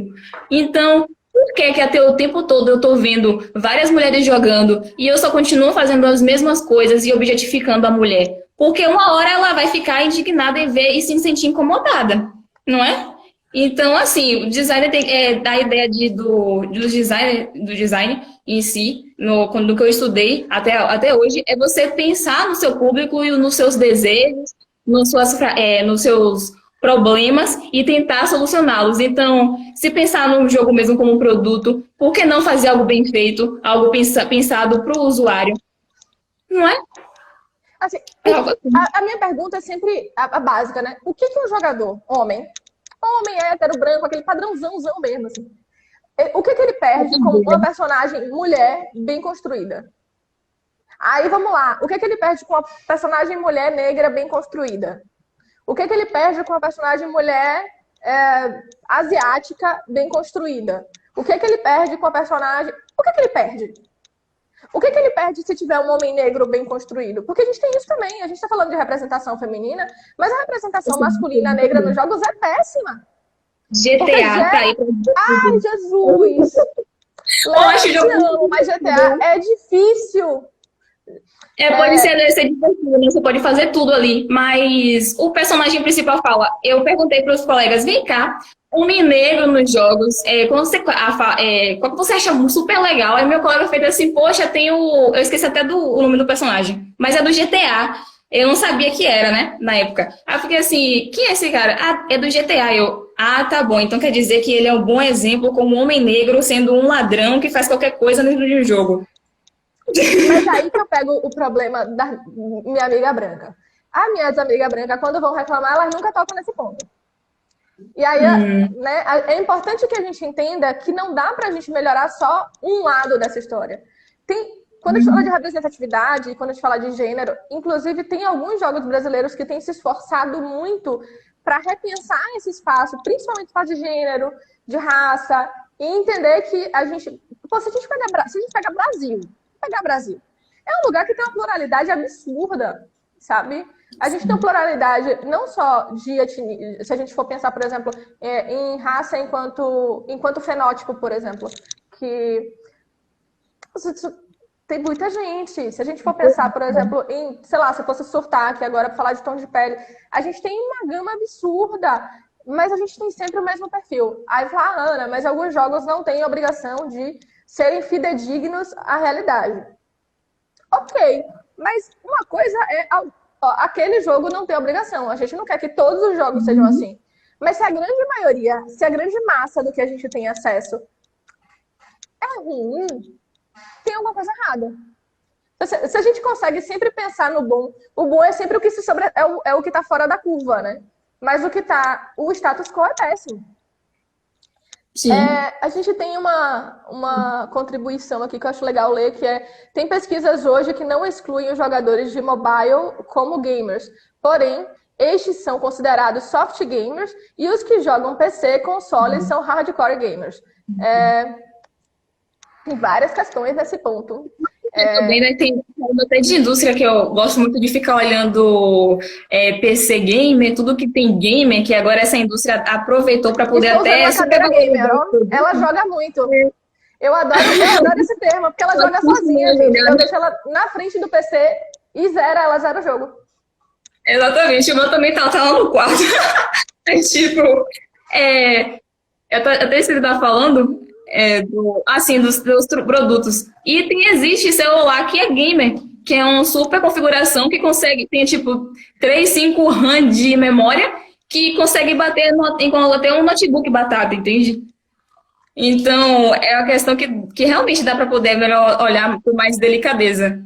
Então, por que até o tempo todo eu tô vendo várias mulheres jogando e eu só continuo fazendo as mesmas coisas e objetificando a mulher? Porque uma hora ela vai ficar indignada em ver e se sentir incomodada, não é? Então, assim, o design da ideia do design em si, no que eu estudei até hoje, é você pensar no seu público e nos seus desejos, nos seus problemas e tentar solucioná-los. Então, se pensar no jogo mesmo como um produto, por que não fazer algo bem feito, algo pensado para o usuário? Não é? Assim, a minha pergunta é sempre a básica, né? O que um jogador, homem hétero, branco, aquele padrãozão mesmo, assim, o que ele perde com uma personagem mulher bem construída? Aí, vamos lá. O que ele perde com uma personagem mulher negra bem construída? O que ele perde com uma personagem mulher asiática bem construída? O que ele perde com a personagem... O que ele perde? O que ele perde se tiver um homem negro bem construído? Porque a gente tem isso também. A gente está falando de representação feminina, mas a representação masculina negra nos jogos é péssima. GTA tá aí. Ai, Jesus! Mas GTA é difícil. Pode ser divertido, né? Você pode fazer tudo ali. Mas o personagem principal fala... Eu perguntei para os colegas, vem cá, homem negro nos jogos, qual que você acha super legal? Aí meu colega fez assim, poxa, eu esqueci até o nome do personagem, mas é do GTA. Eu não sabia que era, né, na época. Aí eu fiquei assim, quem é esse cara? Ah, é do GTA. Tá bom, então quer dizer que ele é um bom exemplo como um homem negro sendo um ladrão que faz qualquer coisa dentro de um jogo. Mas aí que eu pego o problema da minha amiga branca. As minhas amigas brancas, quando vão reclamar, elas nunca tocam nesse ponto. E aí, né, é importante que a gente entenda que não dá pra gente melhorar só um lado dessa história. Quando a gente fala de representatividade, quando a gente fala de gênero, inclusive tem alguns jogos brasileiros que têm se esforçado muito para repensar esse espaço, principalmente espaço de gênero, de raça, e entender que a gente... Pô, se a gente pegar Brasil, é um lugar que tem uma pluralidade absurda, sabe? A gente tem uma pluralidade não só de etnia, se a gente for pensar, por exemplo, em raça enquanto fenótipo, por exemplo, que tem muita gente. Se a gente for pensar, por exemplo, em, sei lá, se eu fosse surtar aqui agora para falar de tom de pele, a gente tem uma gama absurda, mas a gente tem sempre o mesmo perfil. Aí fala, Ana, mas alguns jogos não têm obrigação de serem fidedignos à realidade. Ok, mas uma coisa é... aquele jogo não tem obrigação. A gente não quer que todos os jogos sejam assim. Mas se a grande maioria, se a grande massa do que a gente tem acesso é ruim, tem alguma coisa errada. Se a gente consegue sempre pensar no bom, o bom é sempre o que é o que está fora da curva, né? Mas o status quo é péssimo. Sim. A gente tem uma contribuição aqui que eu acho legal ler, que tem pesquisas hoje que não excluem os jogadores de mobile como gamers. Porém, estes são considerados soft gamers e os que jogam PC, console, são hardcore gamers. Tem várias questões nesse ponto. Também, né, tem até de indústria que eu gosto muito de ficar olhando PC gamer, tudo que tem gamer, que agora essa indústria aproveitou para poder até... Gamer, ela joga muito. Eu adoro esse termo, porque ela joga sozinha, gente. Eu deixo ela na frente do PC e ela zera o jogo. Exatamente, o meu também tá lá no quarto. Tipo, eu até você tá falando... dos produtos. E existe celular que é gamer. que é uma super configuração que consegue, tem tipo 3, 5 RAM de memória, que consegue bater enquanto até um notebook batata, entende? Então, é uma questão que realmente dá para poder melhor olhar com mais delicadeza.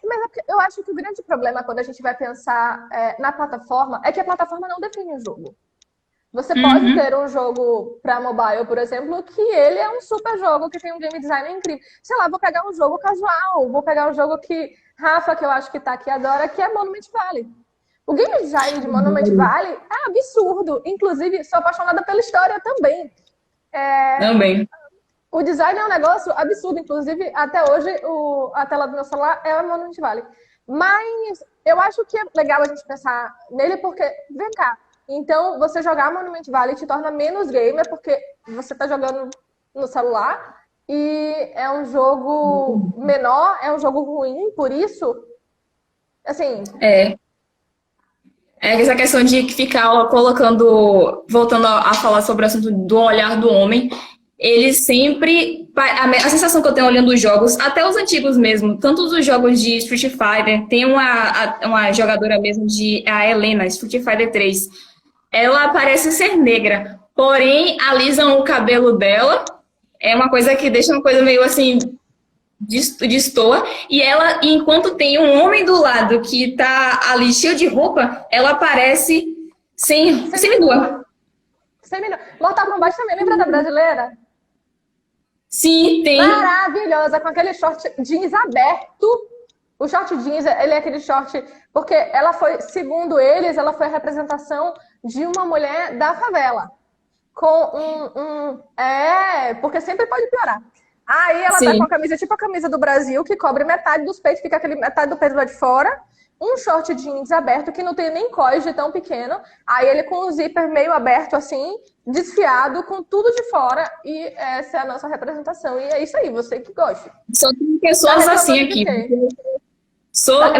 Mas eu acho que o grande problema quando a gente vai pensar na plataforma é que a plataforma não define o jogo. Você pode ter um jogo para mobile, por exemplo, que ele é um super jogo, que tem um game design incrível. Sei lá, vou pegar um jogo casual, vou pegar um jogo que Rafa, que eu acho que tá aqui, adora, que é Monument Valley. O game design de Monument Valley é absurdo. Inclusive, sou apaixonada pela história também. Também. O design é um negócio absurdo. Inclusive, até hoje, a tela do meu celular é a Monument Valley. Mas eu acho que é legal a gente pensar nele porque, vem cá, então você jogar Monument Valley te torna menos gamer porque você está jogando no celular e é um jogo menor, é um jogo ruim, por isso, assim... É essa questão de ficar colocando, voltando a falar sobre o assunto do olhar do homem, ele sempre, a sensação que eu tenho olhando os jogos, até os antigos mesmo, tanto os jogos de Street Fighter, tem uma jogadora mesmo a Helena, Street Fighter 3, ela parece ser negra, porém alisam o cabelo dela, é uma coisa que deixa uma coisa meio assim, destoa, e ela, enquanto tem um homem do lado que tá ali cheio de roupa, ela parece semi-nua. Mortal Kombat também, lembra da brasileira? Sim, tem. Maravilhosa, com aquele short jeans aberto. O short jeans, ele é aquele short... Porque ela foi, segundo eles, ela foi a representação de uma mulher da favela. Com porque sempre pode piorar. Aí ela tá com a camisa, tipo a camisa do Brasil, que cobre metade dos peitos, fica aquele metade do peito lá de fora. Um short jeans aberto, que não tem nem cós de tão pequeno. Aí ele com o zíper meio aberto, assim, desfiado, com tudo de fora. E essa é a nossa representação. E é isso aí, você que gosta. Só tem pessoas assim aqui.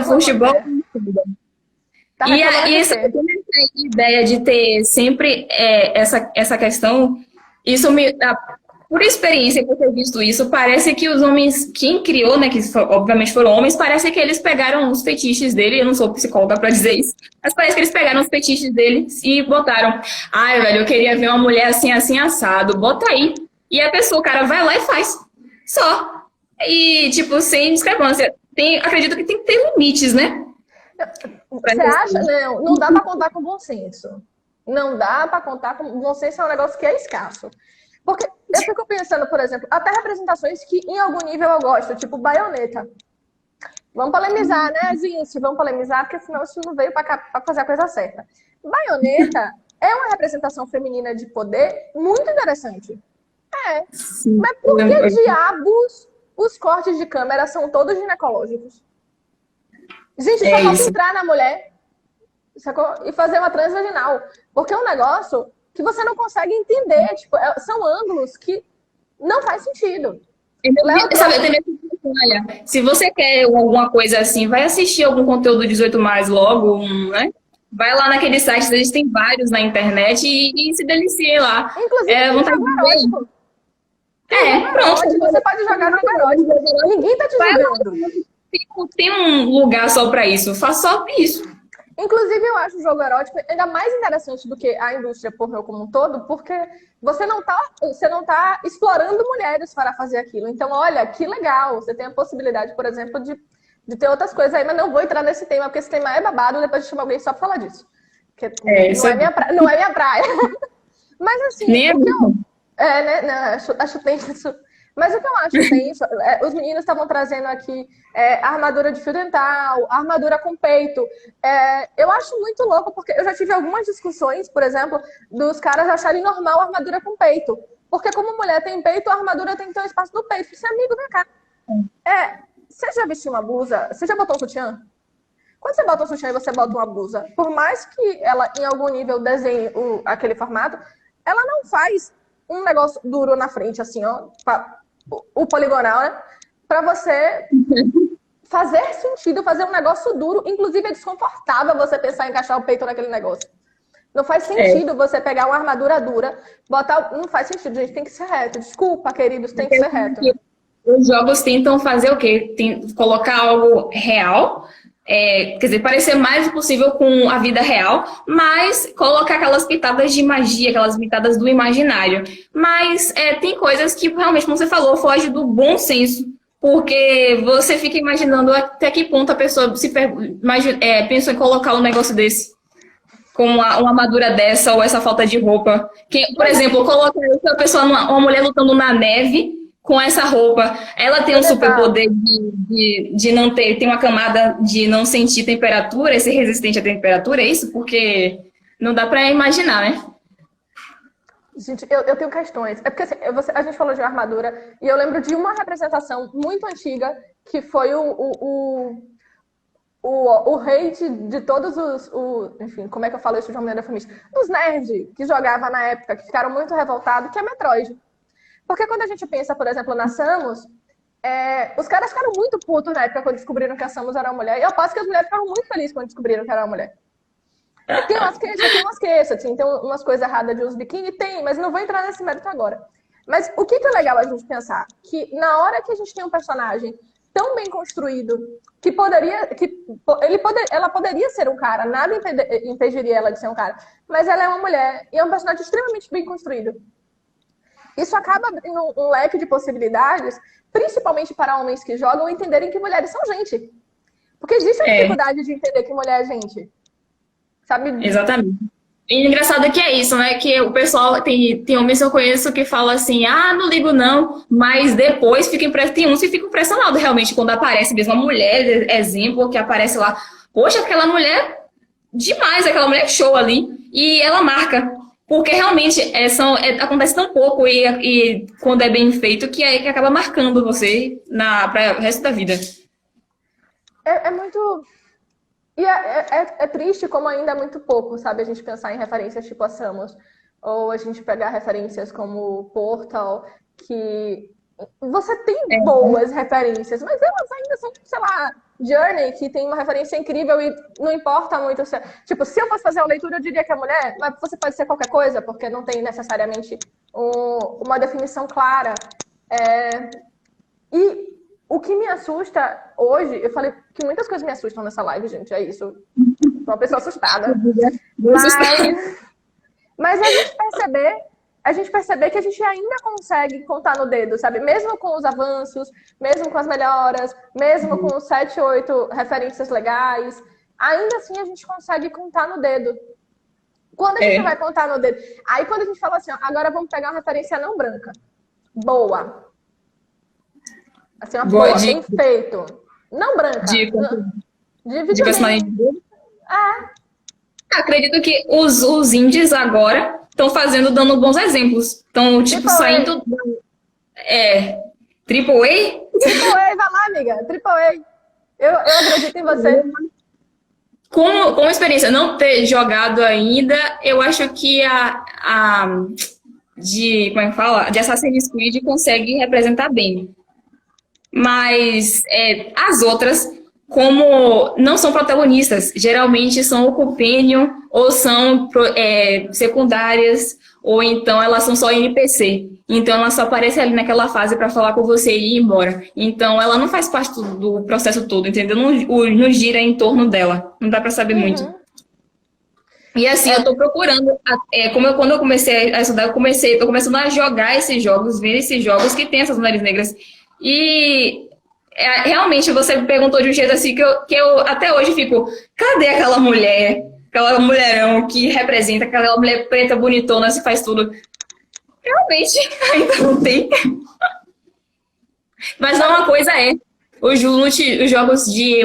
Futebol. E essa ideia de ter sempre essa questão, isso por experiência por ter visto isso, parece que os homens, quem criou, né, que obviamente foram homens, parece que eles pegaram os fetiches dele, eu não sou psicóloga pra dizer isso, mas parece que eles pegaram os fetiches dele e botaram, ai, velho, eu queria ver uma mulher assim, assim, assado, bota aí. E a pessoa, o cara vai lá e faz. Só. E, tipo, sem discrepância. Acredito que tem que ter limites, né? Você acha? Não dá pra contar com bom senso. Não dá pra contar com bom senso, é um negócio que é escasso. Porque eu fico pensando, por exemplo, até representações que em algum nível eu gosto, tipo Bayonetta. Vamos polemizar, né, gente? Vamos polemizar, porque senão isso não veio pra fazer a coisa certa. Bayonetta é uma representação feminina de poder muito interessante. Sim, mas por que diabos os cortes de câmera são todos ginecológicos? Gente, só falta entrar na mulher, sacou? E fazer uma transvaginal. Porque é um negócio que você não consegue entender. Tipo, são ângulos que não faz sentido. Se você quer alguma coisa assim, vai assistir algum conteúdo 18+, logo, né? Vai lá naquele site, eles têm vários na internet e se deliciem lá. Inclusive, jogo erótico. Pronto. Você pode jogar no erótico. Ninguém tá te julgando. Tem um lugar só pra isso. Faça só isso. Inclusive, eu acho o jogo erótico ainda mais interessante do que a indústria pornô como um todo, porque você não tá explorando mulheres para fazer aquilo. Então, olha, que legal. Você tem a possibilidade, por exemplo, de ter outras coisas aí, mas não vou entrar nesse tema, porque esse tema é babado, depois de chamar alguém só pra falar disso. Porque não é minha praia. Mas assim, acho tenso. Mas o que eu acho tenso, os meninos estavam trazendo aqui a armadura de fio dental, a armadura com peito. Eu acho muito louco, porque eu já tive algumas discussões, por exemplo, dos caras acharem normal a armadura com peito. Porque como mulher tem peito, a armadura tem que ter um espaço do peito. Você, amigo, vem cá. Você já vestiu uma blusa? Você já botou um sutiã? Quando você bota um sutiã e você bota uma blusa, por mais que ela, em algum nível, desenhe aquele formato, ela não faz um negócio duro na frente, assim, ó, o poligonal, né? Pra você fazer sentido, fazer um negócio duro. Inclusive, é desconfortável você pensar em encaixar o peito naquele negócio. Não faz sentido você pegar uma armadura dura, botar... Não faz sentido, gente. Tem que ser reto. Desculpa, queridos, tem que ser reto. os jogos tentam fazer o quê? Colocar algo real, quer dizer, parecer mais possível com a vida real, mas colocar aquelas pitadas de magia, aquelas pitadas do imaginário. Mas tem coisas que realmente, como você falou, foge do bom senso. Porque você fica imaginando até que ponto a pessoa pensou em colocar um negócio desse, com uma armadura dessa, ou essa falta de roupa. Que, por exemplo, coloca uma pessoa, uma mulher lutando na neve com essa roupa. Ela tem um superpoder de não ter uma camada de não sentir temperatura, ser resistente à temperatura, é isso? Porque não dá pra imaginar, né? Gente, eu tenho questões. É porque assim, a gente falou de armadura e eu lembro de uma representação muito antiga que foi o rei de todos enfim, como é que eu falo isso de uma maneira feminista? Dos nerds que jogava na época, que ficaram muito revoltados, que é Metroid. Porque quando a gente pensa, por exemplo, na Samus, os caras ficaram muito putos na época quando descobriram que a Samus era uma mulher. E eu aposto que as mulheres ficaram muito felizes quando descobriram que era uma mulher. Tem umas queixas, assim, tem umas coisas erradas de uso biquíni, tem, mas não vou entrar nesse mérito agora. Mas o que é legal a gente pensar? Que na hora que a gente tem um personagem tão bem construído, ela poderia ser um cara, nada impediria ela de ser um cara, mas ela é uma mulher e é um personagem extremamente bem construído. Isso acaba abrindo um leque de possibilidades, principalmente para homens que jogam, entenderem que mulheres são gente. Porque existe a dificuldade de entender que mulher é gente. Sabe? Exatamente. E o engraçado é que é isso, né? Que o pessoal, tem homens que eu conheço que falam assim, não ligo não, mas depois tem uns que ficam impressionados realmente quando aparece mesmo uma mulher, exemplo, que aparece lá, poxa, aquela mulher demais, aquela mulher show ali, e ela marca, porque realmente acontece tão pouco e quando é bem feito que acaba marcando você para o resto da vida. É muito... E é triste como ainda é muito pouco, sabe? A gente pensar em referências tipo a Samus, ou a gente pegar referências como Portal, que você tem boas referências, mas elas ainda são, sei lá, Journey, que tem uma referência incrível e não importa muito. Tipo, se eu fosse fazer uma leitura, eu diria que é mulher, mas você pode ser qualquer coisa, porque não tem necessariamente uma definição clara. E o que me assusta hoje, eu falei que muitas coisas me assustam nessa live, gente, é isso. Sou uma pessoa assustada. Mas a gente perceber que a gente ainda consegue contar no dedo, sabe? Mesmo com os avanços, mesmo com as melhoras, mesmo com os 7, 8 referências legais, ainda assim a gente consegue contar no dedo. Quando a gente vai contar no dedo? Aí quando a gente fala assim, agora vamos pegar uma referência não branca. Boa. Assim, uma boa, bem feito. Não branca. De personagem. Acredito que os indies agora estão dando bons exemplos. Estão, tipo, saindo... Triple A? Triple A, vai lá, amiga. Triple A. Eu acredito em você. Com experiência não ter jogado ainda, eu acho que como é que fala? De Assassin's Creed consegue representar bem. Mas as outras, como não são protagonistas, geralmente são o companion, ou são secundárias, ou então elas são só NPC. Então ela só aparece ali naquela fase para falar com você e ir embora. Então ela não faz parte do processo todo, entendeu? Não gira em torno dela. Não dá para saber muito. E assim, eu tô procurando, quando eu comecei a estudar, tô começando a jogar esses jogos, ver esses jogos que tem essas mulheres negras. E realmente você me perguntou de um jeito assim que eu até hoje fico, cadê aquela mulherão que representa, aquela mulher preta, bonitona, se faz tudo? Realmente, ainda não tem. Mas não, uma coisa os jogos de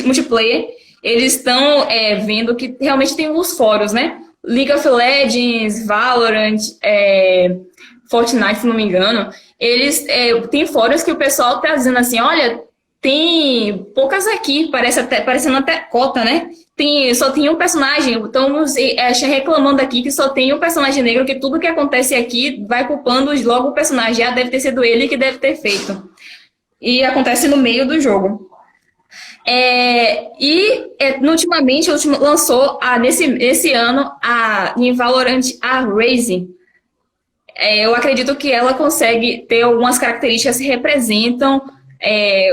multiplayer, eles estão vendo que realmente tem os fóruns, né? League of Legends, Valorant, Fortnite, se não me engano, eles tem fóruns que o pessoal tá dizendo assim, olha, tem poucas aqui, parecendo até cota, né? Só tem um personagem, estamos reclamando aqui que só tem um personagem negro, que tudo que acontece aqui vai culpando logo o personagem, deve ter sido ele que deve ter feito. E acontece no meio do jogo. Ultimamente, lançou nesse ano em Valorant a Raze. eu acredito que ela consegue ter algumas características que representam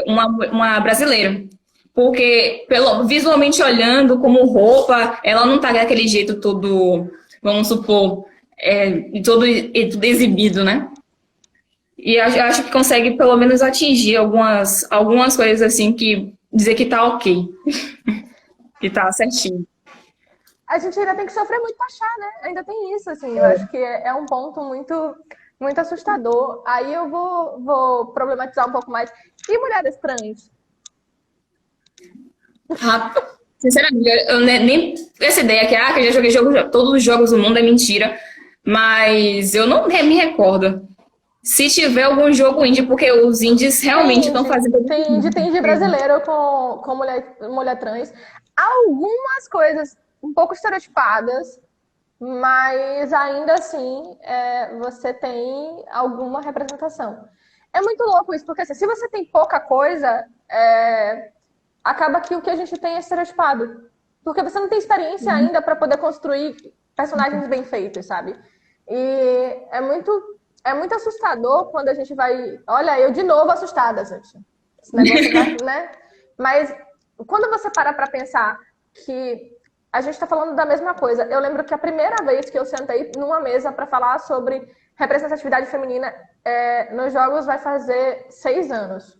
uma brasileira. Porque, visualmente olhando, como roupa, ela não tá daquele jeito todo, vamos supor, todo exibido, né? E acho que consegue, pelo menos, atingir algumas coisas assim que dizer que tá ok, que tá certinho. A gente ainda tem que sofrer muito pra achar, né? Ainda tem isso, assim. Eu acho que é um ponto muito, muito assustador. Aí eu vou problematizar um pouco mais. E mulheres trans? Sinceramente, eu nem essa ideia que eu já joguei todos os jogos do mundo é mentira, mas eu não me recordo. Se tiver algum jogo indie, porque os indies realmente estão fazendo. Tem indie brasileiro com mulher trans. Algumas coisas um pouco estereotipadas, mas ainda assim você tem alguma representação. É muito louco isso, porque assim, se você tem pouca coisa, acaba que o que a gente tem é estereotipado. Porque você não tem experiência ainda para poder construir personagens bem feitos, sabe? E é muito assustador quando a gente vai... Olha, eu de novo assustada, gente. Esse negócio vai, né? Mas quando você para pra pensar que a gente tá falando da mesma coisa. Eu lembro que a primeira vez que eu sentei numa mesa para falar sobre representatividade feminina nos jogos vai fazer 6 anos.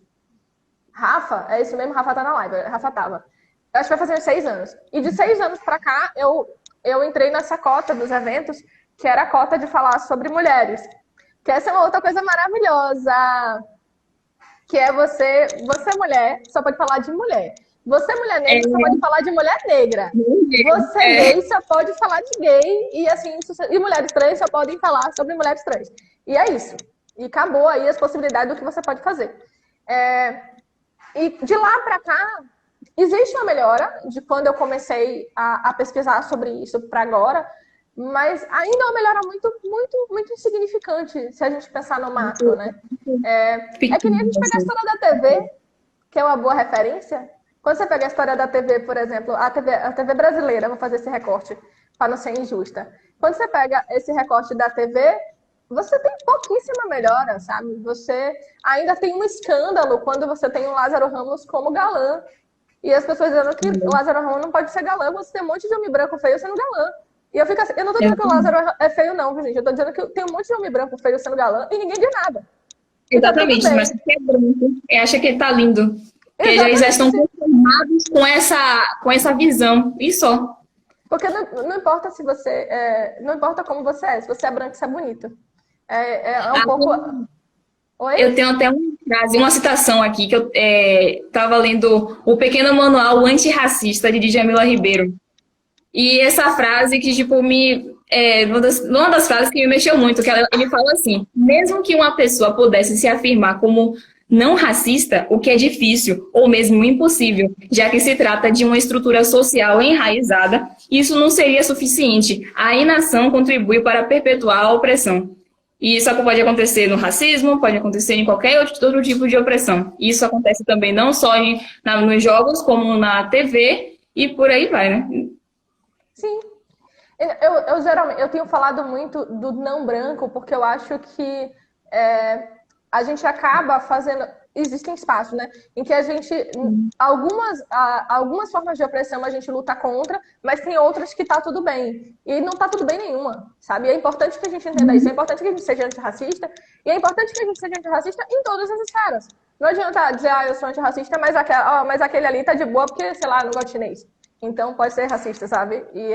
Rafa, é isso mesmo, Rafa tá na live, Rafa tava. Eu acho que vai fazer uns 6 anos. E de 6 anos pra cá, eu entrei nessa cota dos eventos, que era a cota de falar sobre mulheres. Que essa é uma outra coisa maravilhosa. Que é você mulher, só pode falar de mulher. Você, mulher negra, só pode falar de mulher negra. Você gay só pode falar de gay. E assim, e mulheres trans só podem falar sobre mulheres trans. E é isso. E acabou aí as possibilidades do que você pode fazer. E de lá para cá, existe uma melhora de quando eu comecei a pesquisar sobre isso para agora, mas ainda é uma melhora muito, muito, muito insignificante se a gente pensar no macro, né? É que nem a gente pegar a história da TV, que é uma boa referência. Quando você pega a história da TV, por exemplo, a TV brasileira, vou fazer esse recorte para não ser injusta. Quando você pega esse recorte da TV, você tem pouquíssima melhora, sabe? Você ainda tem um escândalo quando você tem o Lázaro Ramos como galã. E as pessoas dizendo que o Lázaro Ramos não pode ser galã, você tem um monte de homem branco feio sendo galã. E eu fico assim, eu não tô dizendo que o Lázaro é feio, não, gente. Eu tô dizendo que tem um monte de homem branco feio sendo galã e ninguém diz nada. Exatamente, tá, mas você é branco e acha que ele tá lindo. Porque eles já estão conformados com essa visão. E só. Porque não importa se você. Não importa como você é, se você é branco, você é bonito. Um pouco. Oi? Eu tenho até uma citação aqui, que eu estava lendo o pequeno manual antirracista de Djamila Ribeiro. E essa frase que, tipo, uma das frases que me mexeu muito, que ele fala assim: mesmo que uma pessoa pudesse se afirmar como não racista, o que é difícil, ou mesmo impossível, já que se trata de uma estrutura social enraizada, isso não seria suficiente. A inação contribui para perpetuar a opressão. E isso pode acontecer no racismo, pode acontecer em qualquer outro tipo de opressão. Isso acontece também não só nos jogos, como na TV e por aí vai, né? Sim. Geralmente, eu tenho falado muito do não branco, porque eu acho que a gente acaba fazendo... Existem espaços, né? Em que a gente... Algumas formas de opressão a gente luta contra, mas tem outras que tá tudo bem. E não tá tudo bem nenhuma, sabe? E é importante que a gente entenda isso. É importante que a gente seja antirracista. E é importante que a gente seja antirracista em todas as esferas. Não adianta dizer, eu sou antirracista, mas aquele ali tá de boa porque, sei lá, não gosta de chinês. Então pode ser racista, sabe? E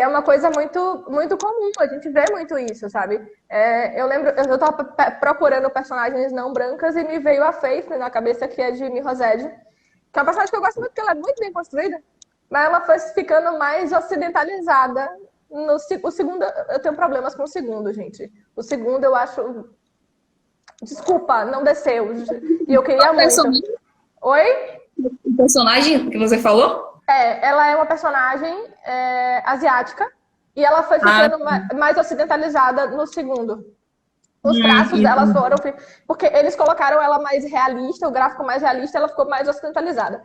é uma coisa muito, muito comum, a gente vê muito isso, sabe? Eu lembro, eu tava procurando personagens não brancas e me veio a Faith na cabeça, que é de Mi Rosed, que é uma personagem que eu gosto muito, porque ela é muito bem construída, mas ela foi ficando mais ocidentalizada. O segundo, eu tenho problemas com o segundo, gente. O segundo eu acho... Desculpa, não desceu. E eu queria muito. Oi? O personagem que você falou? Ela é uma personagem asiática e ela foi ficando mais ocidentalizada no segundo. Os traços dela foram... Porque eles colocaram ela mais realista, o gráfico mais realista, ela ficou mais ocidentalizada.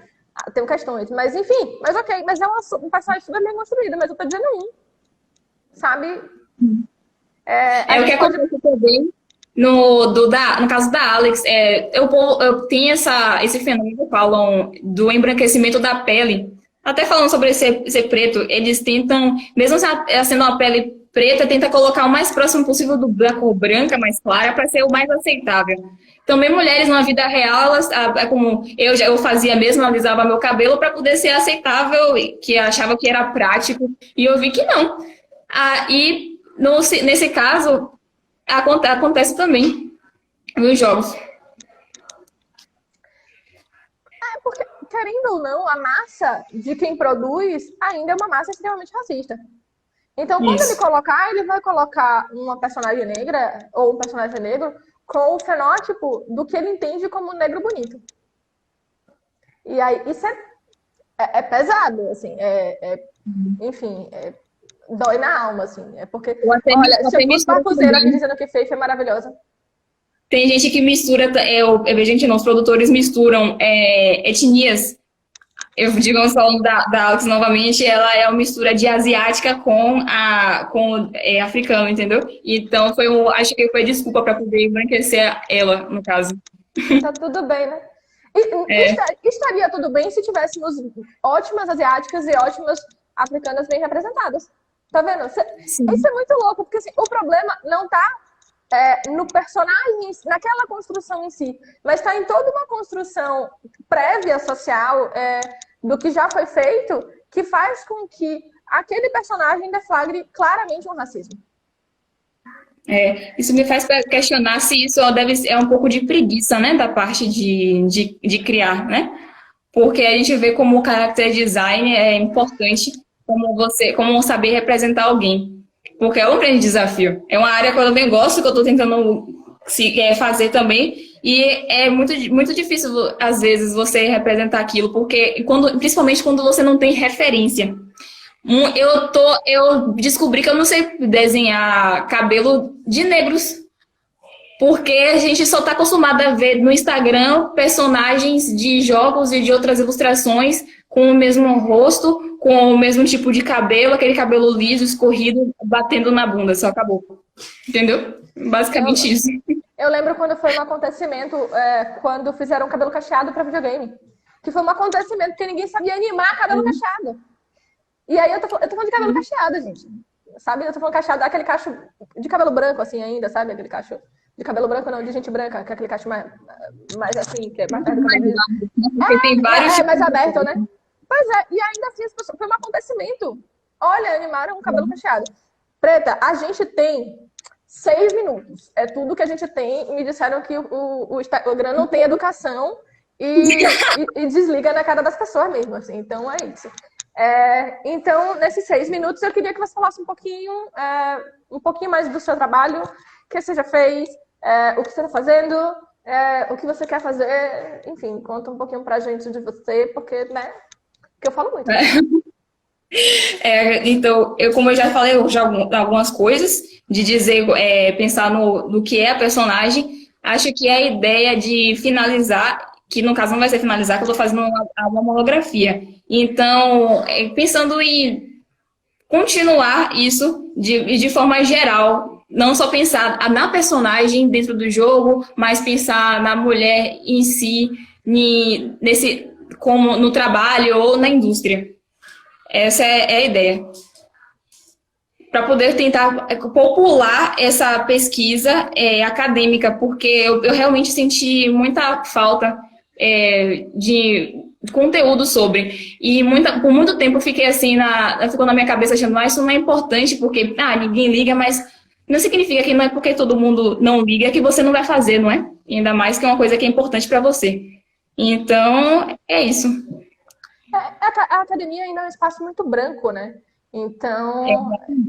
Tem questões, mas enfim, mas ok. Mas é um personagem super bem construído, mas eu tô dizendo sabe? É o que acontece também no caso da Alex. Eu tenho esse fenômeno, falam do embranquecimento da pele. Até falando sobre ser preto, eles tentam, mesmo sendo uma pele preta, tenta colocar o mais próximo possível da cor branca, mais clara, para ser o mais aceitável. Também mulheres na vida real, como eu fazia mesmo, alisava meu cabelo para poder ser aceitável, que achava que era prático, e eu vi que não. E nesse caso, acontece também nos jogos. Porque, querendo ou não, a massa de quem produz ainda é uma massa extremamente racista. Então, quando ele colocar, ele vai colocar uma personagem negra ou um personagem negro com o fenótipo do que ele entende como negro bonito. E aí, isso é pesado, assim, enfim, dói na alma, assim. É porque, olha, se eu fosse papuzeira aqui dizendo que Faith é maravilhosa. Tem gente que mistura, gente não, os produtores misturam etnias. Eu digo falando da Alex novamente, ela é uma mistura de asiática com africano, entendeu? Então acho que foi desculpa para poder embranquecer ela, no caso. Tá tudo bem, né? Estaria tudo bem se tivéssemos ótimas asiáticas e ótimas africanas bem representadas. Tá vendo? Isso é muito louco, porque assim, o problema não tá no personagem, naquela construção em si, mas está em toda uma construção prévia social do que já foi feito, que faz com que aquele personagem deflagre claramente um racismo. Isso me faz questionar se isso é um pouco de preguiça, né, da parte de criar, né? Porque a gente vê como o character design é importante, como saber representar alguém. Porque é um grande desafio. É uma área que eu também gosto, que eu estou tentando fazer também. E é muito, muito difícil, às vezes, você representar aquilo, porque principalmente quando você não tem referência. Eu descobri que eu não sei desenhar cabelo de negros, porque a gente só está acostumado a ver no Instagram personagens de jogos e de outras ilustrações com o mesmo rosto, com o mesmo tipo de cabelo, aquele cabelo liso, escorrido, batendo na bunda, só acabou. Entendeu? Basicamente isso. Eu lembro quando foi um acontecimento, quando fizeram cabelo cacheado para videogame. Que foi um acontecimento que ninguém sabia animar cabelo cacheado. E aí eu tô falando de cabelo cacheado, gente. Sabe? Eu tô falando cacheado, aquele cacho de cabelo branco, assim, ainda, sabe? Aquele cacho de cabelo branco, não, de gente branca, que é aquele cacho mais assim, que é mais perto do cabelo. Tem vários mais aberto, né? Pois é, e ainda assim as pessoas, foi um acontecimento. Olha, animaram um cabelo cacheado. Preta, a gente tem 6 minutos. É tudo que a gente tem. E me disseram que o Instagram não tem educação e desliga na cara das pessoas mesmo, assim. Então é isso. Então, nesses 6 minutos, eu queria que você falasse um pouquinho mais do seu trabalho, o que você já fez, o que você está fazendo, o que você quer fazer, enfim, conta um pouquinho pra gente de você, porque, né, que eu falo muito. Né? Então, como eu já falei algumas coisas, de dizer, pensar no que é a personagem, acho que a ideia de finalizar, que no caso não vai ser finalizar, que eu estou fazendo uma monografia. Então, pensando em continuar isso de forma geral, não só pensar na personagem dentro do jogo, mas pensar na mulher em si, como no trabalho ou na indústria. Essa é a ideia. Para poder tentar popular essa pesquisa acadêmica, porque eu realmente senti muita falta de conteúdo sobre. E por muito tempo eu fiquei assim, ficou na minha cabeça achando, isso não é importante, porque ninguém liga, mas não significa que não é porque todo mundo não liga que você não vai fazer, não é? Ainda mais que é uma coisa que é importante para você. Então, é isso. A academia ainda é um espaço muito branco, né? Então,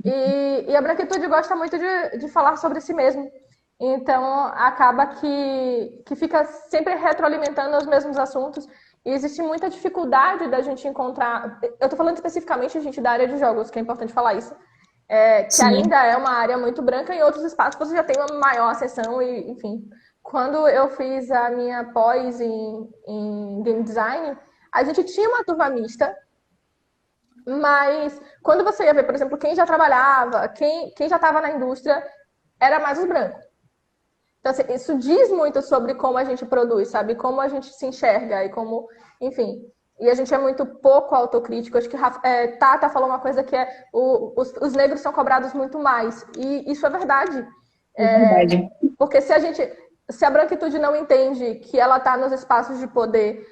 e a branquitude gosta muito de falar sobre si mesmo. Então, acaba que fica sempre retroalimentando os mesmos assuntos. E existe muita dificuldade da gente encontrar... Eu tô falando especificamente, gente, da área de jogos, que é importante falar isso. Que ainda é uma área muito branca. Em outros espaços você já tem uma maior acessão e, enfim. Quando eu fiz a minha pós em game design, a gente tinha uma turma mista, mas quando você ia ver, por exemplo, quem já trabalhava, quem já estava na indústria, era mais os brancos. Então, assim, isso diz muito sobre como a gente produz, sabe? Como a gente se enxerga e como, enfim. E a gente é muito pouco autocrítico. Acho que Tata falou uma coisa que é os negros são cobrados muito mais. E isso é verdade. É verdade. Porque se a branquitude não entende que ela está nos espaços de poder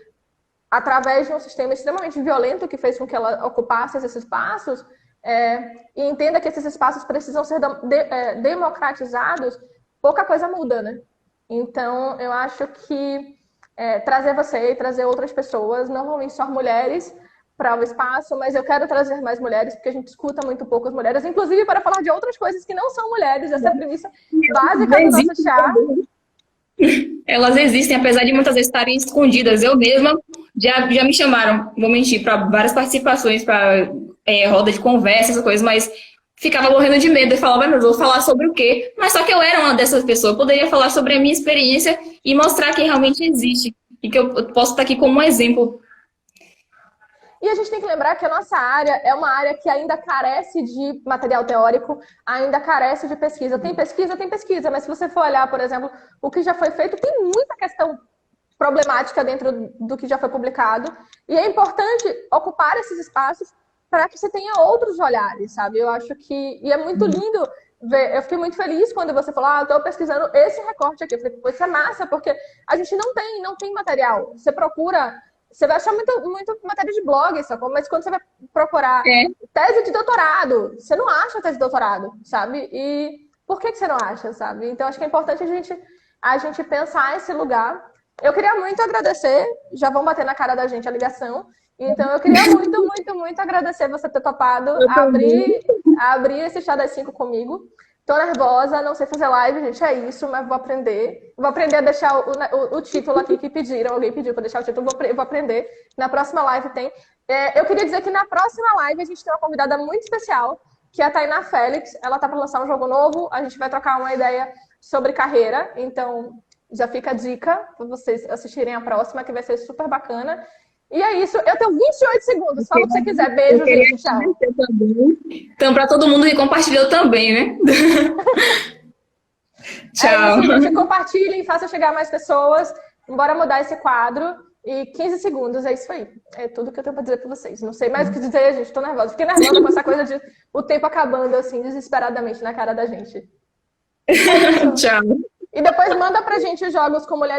através de um sistema extremamente violento que fez com que ela ocupasse esses espaços, e entenda que esses espaços precisam ser democratizados, pouca coisa muda, né? Então, eu acho que trazer você e trazer outras pessoas, normalmente só mulheres, para o espaço, mas eu quero trazer mais mulheres, porque a gente escuta muito pouco as mulheres, inclusive para falar de outras coisas que não são mulheres, essa é a premissa básica do nosso chá. Elas existem, apesar de muitas vezes estarem escondidas. Eu mesma já me chamaram, vou mentir, para várias participações, para roda de conversa, essas coisas, mas ficava morrendo de medo e falava, mas eu vou falar sobre o quê? Mas só que eu era uma dessas pessoas, eu poderia falar sobre a minha experiência e mostrar que realmente existe e que eu posso estar aqui como um exemplo. E a gente tem que lembrar que a nossa área é uma área que ainda carece de material teórico, ainda carece de pesquisa. Tem pesquisa, mas se você for olhar, por exemplo, o que já foi feito, tem muita questão problemática dentro do que já foi publicado. E é importante ocupar esses espaços para que você tenha outros olhares, sabe? Eu acho que... E é muito lindo ver... Eu fiquei muito feliz quando você falou, eu estou pesquisando esse recorte aqui. Eu falei, pô, isso é massa, porque a gente não tem material. Você procura... Você vai achar muito matéria de blog, sacou? Mas quando você vai procurar tese de doutorado, você não acha tese de doutorado, sabe? E por que você não acha, sabe? Então, acho que é importante a gente pensar esse lugar. Eu queria muito agradecer, já vão bater na cara da gente a ligação, então eu queria muito agradecer você ter topado abrir esse chá das 5 comigo. Tô nervosa, não sei fazer live, gente, é isso, mas vou aprender. Vou aprender a deixar o título aqui que pediram. Alguém pediu para deixar o título, vou aprender. Na próxima live tem. Eu queria dizer que na próxima live a gente tem uma convidada muito especial, que é a Tainá Félix. Ela tá para lançar um jogo novo, a gente vai trocar uma ideia sobre carreira. Então, já fica a dica para vocês assistirem a próxima, que vai ser super bacana. E é isso. Eu tenho 28 segundos. Fala o que você quiser. Beijo, gente. Tchau. Então, para todo mundo que compartilhou também, né? Tchau. Gente, compartilhem, façam chegar mais pessoas. Bora mudar esse quadro. E 15 segundos, é isso aí. É tudo que eu tenho para dizer para vocês. Não sei mais o que dizer, gente. Tô nervosa. Fiquei nervosa com essa coisa de o tempo acabando, assim, desesperadamente na cara da gente. Tchau. E depois manda pra gente os jogos com mulheres.